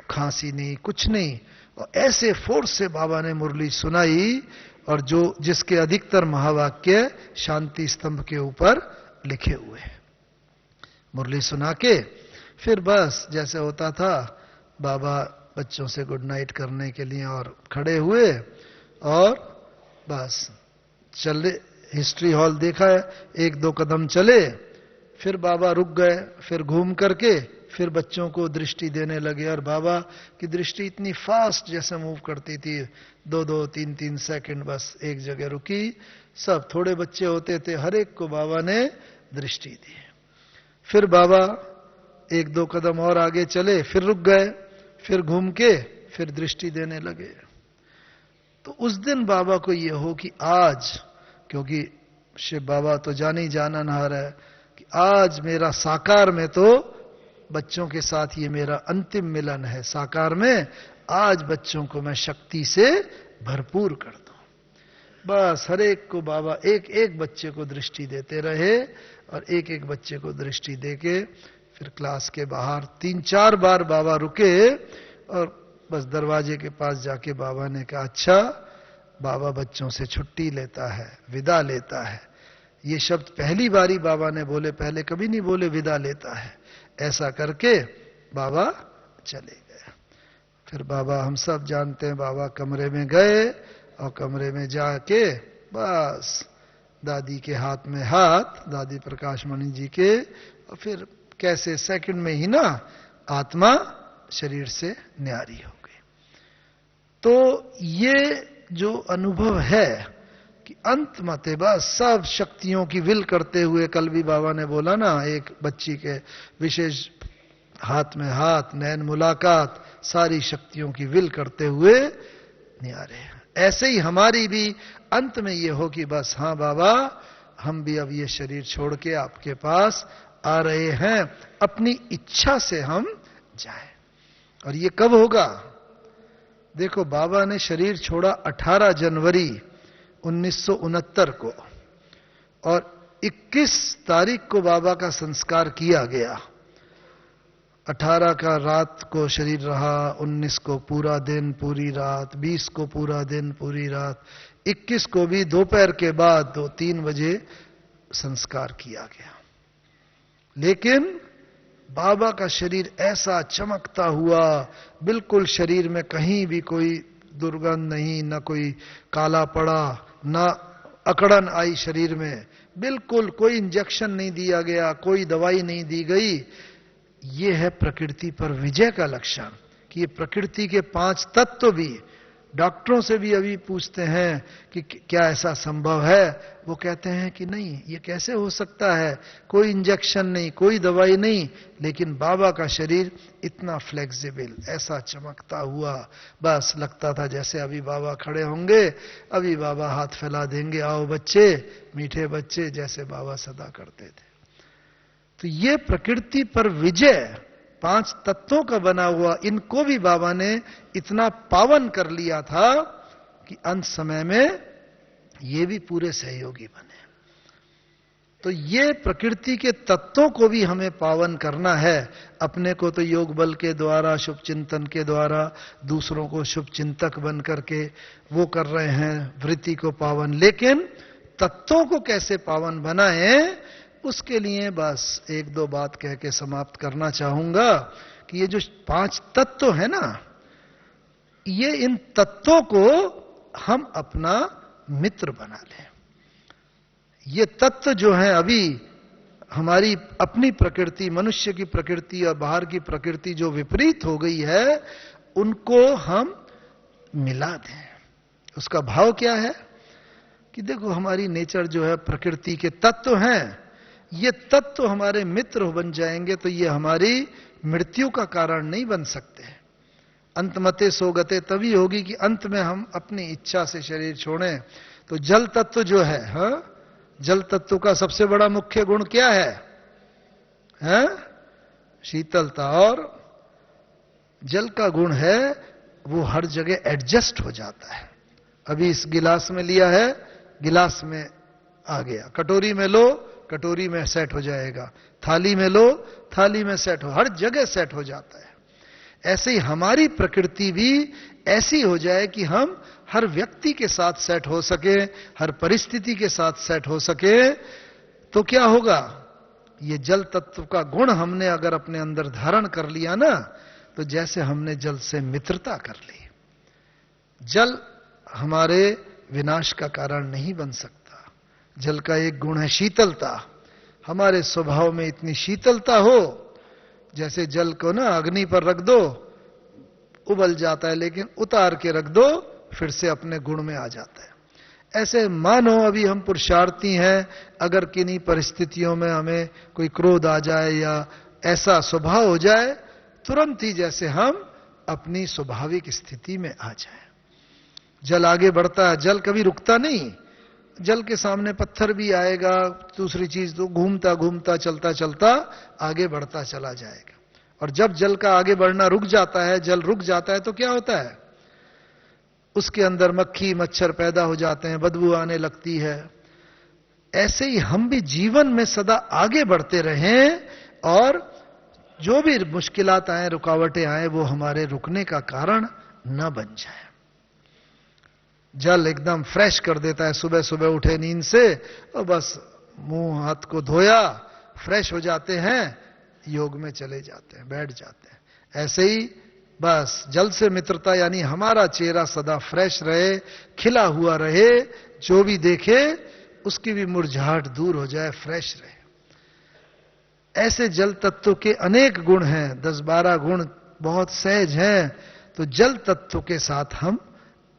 खांसी नहीं, कुछ नहीं, और ऐसे फोर्स से बाबा ने मुरली सुनाई, और जो जिसके अधिकतर महावाक्य शांति स्तंभ के ऊपर लिखे हुए हैं। मुरली सुना के फिर बस जैसे होता था, बाबा बच्चों से गुड नाइट करने के लिए और खड़े हुए, और बस चले, हिस्ट्री हॉल देखा है, 1-2 कदम चले, फिर बाबा रुक गए, फिर घूम करके फिर बच्चों को दृष्टि देने लगे। और बाबा की दृष्टि इतनी फास्ट जैसे मूव करती थी, 2-2, 3-3 सेकंड बस एक जगह रुकी। सब थोड़े बच्चे होते थे, हर एक को बाबा ने दृष्टि दी। फिर बाबा 1-2 कदम और आगे चले, फिर रुक गए, फिर घूम के फिर दृष्टि देने लगे। तो उस दिन बाबा को यह हो कि आज, क्योंकि शिव बाबा तो जानी जाननहार है, कि आज मेरा साकार में तो बच्चों के साथ ये मेरा अंतिम मिलन है, साकार में आज बच्चों को मैं शक्ति से भरपूर कर दूं। बस हर एक को बाबा एक एक बच्चे को दृष्टि देते रहे, और एक एक बच्चे को दृष्टि देके फिर क्लास के बाहर 3-4 बार बाबा रुके, और बस दरवाजे के पास जाके बाबा ने कहा, अच्छा बाबा बच्चों से छुट्टी लेता है, विदा लेता है। ये शब्द पहली बारी बाबा ने बोले, पहले कभी नहीं बोले विदा लेता है। ऐसा करके बाबा चले गए। फिर बाबा, हम सब जानते हैं, बाबा कमरे में गए और कमरे में जाके बस दादी के हाथ में हाथ, दादी प्रकाश मणि जी के, और फिर कैसे सेकंड में ही ना आत्मा शरीर से न्यारी हो गई। तो ये जो अनुभव है कि अंत मते बस सब शक्तियों की विल करते हुए, कल भी बाबा ने बोला ना, एक बच्ची के विशेष हाथ में हाथ, नैन मुलाकात, सारी शक्तियों की विल करते हुए न्यारे। ऐसे ही हमारी भी अंत में ये हो कि बस हाँ बाबा, हम भी अब ये शरीर छोड़ के आपके पास आ रहे हैं, अपनी इच्छा से हम जाएं। और ये कब होगा? देखो, बाबा ने शरीर छोड़ा 18 जनवरी 1969 को, और 21 तारीख को बाबा का संस्कार किया गया। 18 का रात को शरीर रहा, 19 को पूरा दिन पूरी रात, 20 को पूरा दिन पूरी रात, 21 को भी दोपहर के बाद 2-3 बजे संस्कार किया गया। लेकिन बाबा का शरीर ऐसा चमकता हुआ, बिल्कुल शरीर में कहीं भी कोई दुर्गंध नहीं, न कोई काला पड़ा, न अकड़न आई शरीर में, बिल्कुल कोई इंजेक्शन नहीं दिया गया, कोई दवाई नहीं दी गई। ये है प्रकृति पर विजय का लक्षण, कि ये प्रकृति के 5 तत्व भी, डॉक्टरों से भी अभी पूछते हैं कि क्या ऐसा संभव है, वो कहते हैं कि नहीं, ये कैसे हो सकता है, कोई इंजेक्शन नहीं, कोई दवाई नहीं। लेकिन बाबा का शरीर इतना फ्लेक्सिबल, ऐसा चमकता हुआ, बस लगता था जैसे अभी बाबा खड़े होंगे, अभी बाबा हाथ फैला देंगे, आओ बच्चे, मीठे बच्चे, जैसे बाबा सदा करते थे। तो ये प्रकृति पर विजय, 5 तत्वों का बना हुआ, इनको भी बाबा ने इतना पावन कर लिया था कि अंत समय में ये भी पूरे सहयोगी बने। तो ये प्रकृति के तत्वों को भी हमें पावन करना है। अपने को तो योग बल के द्वारा, शुभ चिंतन के द्वारा, दूसरों को शुभ चिंतक बन करके वो कर रहे हैं वृत्ति को पावन, लेकिन तत्वों को कैसे पावन बनाएं, उसके लिए बस 1-2 बात कह के समाप्त करना चाहूंगा कि ये जो 5 तत्व है ना, ये, इन तत्वों को हम अपना मित्र बना लें। ये तत्व जो है, अभी हमारी अपनी प्रकृति, मनुष्य की प्रकृति और बाहर की प्रकृति जो विपरीत हो गई है, उनको हम मिला दें। उसका भाव क्या है कि देखो, हमारी नेचर जो है, प्रकृति के तत्व हैं, ये तत्व हमारे मित्र बन जाएंगे तो ये हमारी मृत्यु का कारण नहीं बन सकते। अंतमते सोगते तभी होगी कि अंत में हम अपनी इच्छा से शरीर छोड़ें। तो जल तत्व जो है, हाँ, जल तत्व का सबसे बड़ा मुख्य गुण क्या है? हाँ? शीतलता। और जल का गुण है वो हर जगह एडजस्ट हो जाता है। अभी इस गिलास में लिया है, गिलास में आ गया, कटोरी में लो, कटोरी में सेट हो जाएगा, थाली में लो, थाली में सेट हो, हर जगह सेट हो जाता है। ऐसे ही हमारी प्रकृति भी ऐसी हो जाए कि हम हर व्यक्ति के साथ सेट हो सके, हर परिस्थिति के साथ सेट हो सके। तो क्या होगा? ये जल तत्व का गुण हमने अगर अपने अंदर धारण कर लिया ना, तो जैसे हमने जल से मित्रता कर ली। जल हमारे विनाश का कारण नहीं बन सकता। जल का एक गुण है शीतलता। हमारे स्वभाव में इतनी शीतलता हो, जैसे जल को ना अग्नि पर रख दो, उबल जाता है, लेकिन उतार के रख दो, फिर से अपने गुण में आ जाता है। ऐसे मानो अभी हम पुरुषार्थी हैं, अगर किन्हीं परिस्थितियों में हमें कोई क्रोध आ जाए या ऐसा स्वभाव हो जाए, तुरंत ही जैसे हम अपनी स्वाभाविक स्थिति में आ जाए। जल आगे बढ़ता है, जल कभी रुकता नहीं। जल के सामने पत्थर भी आएगा, दूसरी चीज, तो घूमता घूमता चलता चलता आगे बढ़ता चला जाएगा। और जब जल का आगे बढ़ना रुक जाता है, जल रुक जाता है, तो क्या होता है? उसके अंदर मक्खी मच्छर पैदा हो जाते हैं, बदबू आने लगती है। ऐसे ही हम भी जीवन में सदा आगे बढ़ते रहें, और जो भी मुश्किलात आए, रुकावटें आए, वो हमारे रुकने का कारण न बन जाए। जल एकदम फ्रेश कर देता है, सुबह सुबह उठे नींद से और बस मुंह हाथ को धोया, फ्रेश हो जाते हैं, योग में चले जाते हैं, बैठ जाते हैं। ऐसे ही बस जल से मित्रता, यानी हमारा चेहरा सदा फ्रेश रहे, खिला हुआ रहे, जो भी देखे उसकी भी मुरझाहट दूर हो जाए, फ्रेश रहे। ऐसे जल तत्व के अनेक गुण हैं, 10-12 गुण बहुत सहज हैं। तो जल तत्व के साथ हम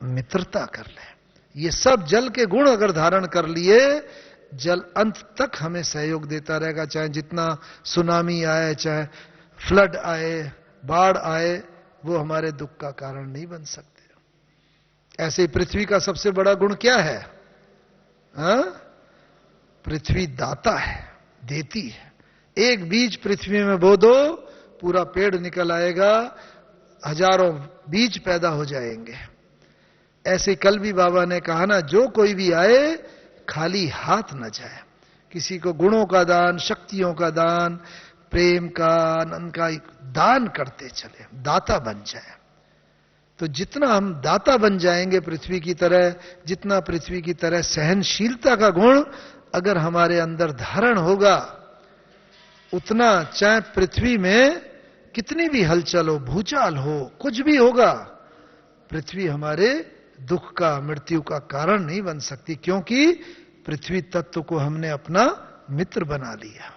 मित्रता कर लें। ये सब जल के गुण अगर धारण कर लिए, जल अंत तक हमें सहयोग देता रहेगा। चाहे जितना सुनामी आए, चाहे फ्लड आए, बाढ़ आए, वो हमारे दुख का कारण नहीं बन सकते। ऐसे ही पृथ्वी का सबसे बड़ा गुण क्या है? पृथ्वी दाता है, देती है। एक बीज पृथ्वी में बो दो, पूरा पेड़ निकल आएगा, हजारों बीज पैदा हो जाएंगे। ऐसे कल भी बाबा ने कहा ना, जो कोई भी आए खाली हाथ न जाए। किसी को गुणों का दान, शक्तियों का दान, प्रेम का, आनंद का दान करते चले, दाता बन जाए। तो जितना हम दाता बन जाएंगे पृथ्वी की तरह, जितना पृथ्वी की तरह सहनशीलता का गुण अगर हमारे अंदर धारण होगा, उतना चाहे पृथ्वी में कितनी भी हलचल हो, भूचाल हो, कुछ भी होगा, पृथ्वी हमारे दुख का, मृत्यु का कारण नहीं बन सकती, क्योंकि पृथ्वी तत्व को हमने अपना मित्र बना लिया।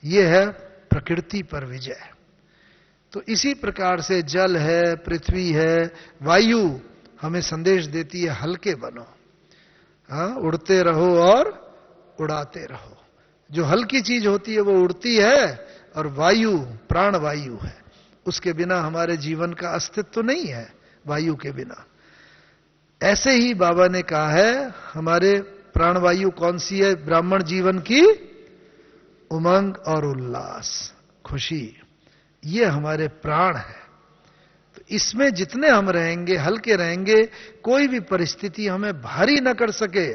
यह है प्रकृति पर विजय। तो इसी प्रकार से जल है, पृथ्वी है, वायु हमें संदेश देती है, हल्के बनो, उड़ते रहो और उड़ाते रहो। जो हल्की चीज होती है वो उड़ती है, और वायु प्राण वायु है, उसके बिना हमारे जीवन का अस्तित्व नहीं है, वायु के बिना। ऐसे ही बाबा ने कहा है, हमारे प्राणवायु कौन सी है? ब्राह्मण जीवन की उमंग और उल्लास, खुशी, ये हमारे प्राण है। तो इसमें जितने हम रहेंगे, हल्के रहेंगे, कोई भी परिस्थिति हमें भारी न कर सके।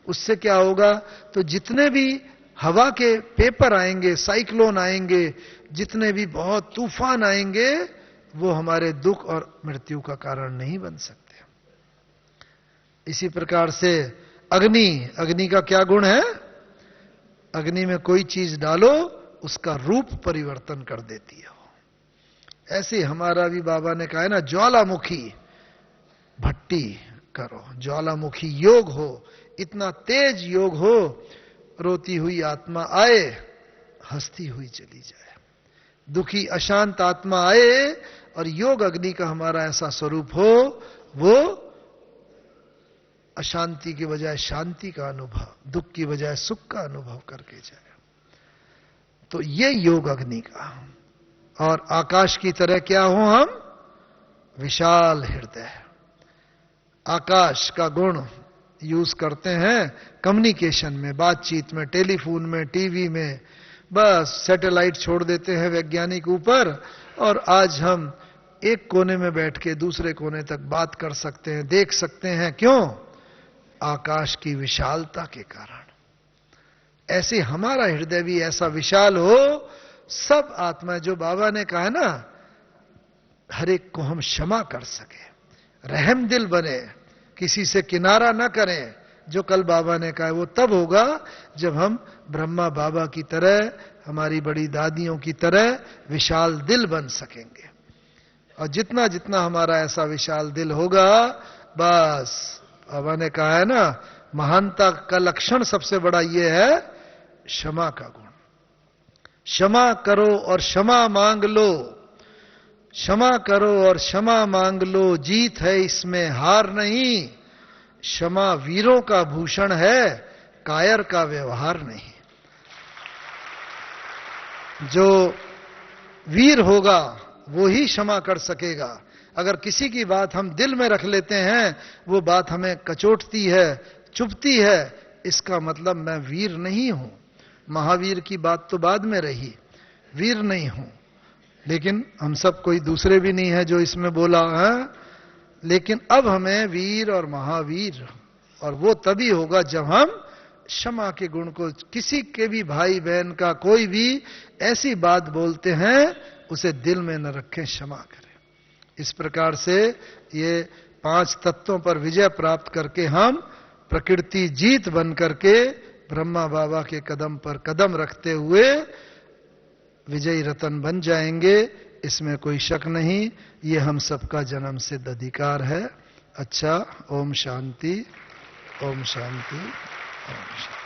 उससे क्या होगा? तो जितने भी हवा के पेपर आएंगे, साइक्लोन आएंगे, जितने भी बहुत तूफान आएंगे, वो हमारे दुख और मृत्यु का कारण नहीं बन सकते। इसी प्रकार से अग्नि, अग्नि का क्या गुण है? अग्नि में कोई चीज डालो, उसका रूप परिवर्तन कर देती है। ऐसे हमारा भी बाबा ने कहा है ना, ज्वालामुखी भट्टी करो, ज्वालामुखी योग हो, इतना तेज योग हो, रोती हुई आत्मा आए, हंसती हुई चली जाए। दुखी अशांत आत्मा आए और योग अग्नि का हमारा ऐसा स्वरूप हो, वो अशांति की बजाय शांति का अनुभव, दुख की बजाय सुख का अनुभव करके जाए। तो ये योग अग्नि का। और आकाश की तरह क्या हो हम? विशाल हृदय। आकाश का गुण यूज करते हैं कम्युनिकेशन में, बातचीत में, टेलीफोन में, टीवी में। बस सैटेलाइट छोड़ देते हैं वैज्ञानिक ऊपर, और आज हम एक कोने में बैठ के दूसरे कोने तक बात कर सकते हैं, देख सकते हैं। क्यों? आकाश की विशालता के कारण। ऐसे हमारा हृदय भी ऐसा विशाल हो, सब आत्मा, जो बाबा ने कहा ना, हर एक को हम क्षमा कर सके, रहम दिल बने, किसी से किनारा ना करें। जो कल बाबा ने कहा, वो तब होगा जब हम ब्रह्मा बाबा की तरह, हमारी बड़ी दादियों की तरह विशाल दिल बन सकेंगे। और जितना जितना हमारा ऐसा विशाल दिल होगा, बस बाबा ने कहा है ना, महानता का लक्षण सबसे बड़ा ये है क्षमा का गुण। क्षमा करो और क्षमा मांग लो, क्षमा करो और क्षमा मांग लो, जीत है इसमें हार नहीं। क्षमा वीरों का भूषण है, कायर का व्यवहार नहीं। जो वीर होगा वो ही क्षमा कर सकेगा। अगर किसी की बात हम दिल में रख लेते हैं, वो बात हमें कचोटती है, चुभती है, इसका मतलब मैं वीर नहीं हूं। महावीर की बात तो बाद में रही, वीर नहीं हूं। लेकिन हम सब कोई दूसरे भी नहीं है जो इसमें बोला है। लेकिन अब हमें वीर और महावीर, और वो तभी होगा जब हम क्षमा के गुण को, किसी के भी भाई बहन का कोई भी ऐसी बात बोलते हैं, उसे दिल में न रखें, क्षमा करें। इस प्रकार से ये 5 तत्वों पर विजय प्राप्त करके हम प्रकृति जीत बन करके ब्रह्मा बाबा के कदम पर कदम रखते हुए विजयी रतन बन जाएंगे, इसमें कोई शक नहीं। ये हम सबका जन्म सिद्ध अधिकार है। अच्छा, ओम शांति, ओम शांति, ओम शांति।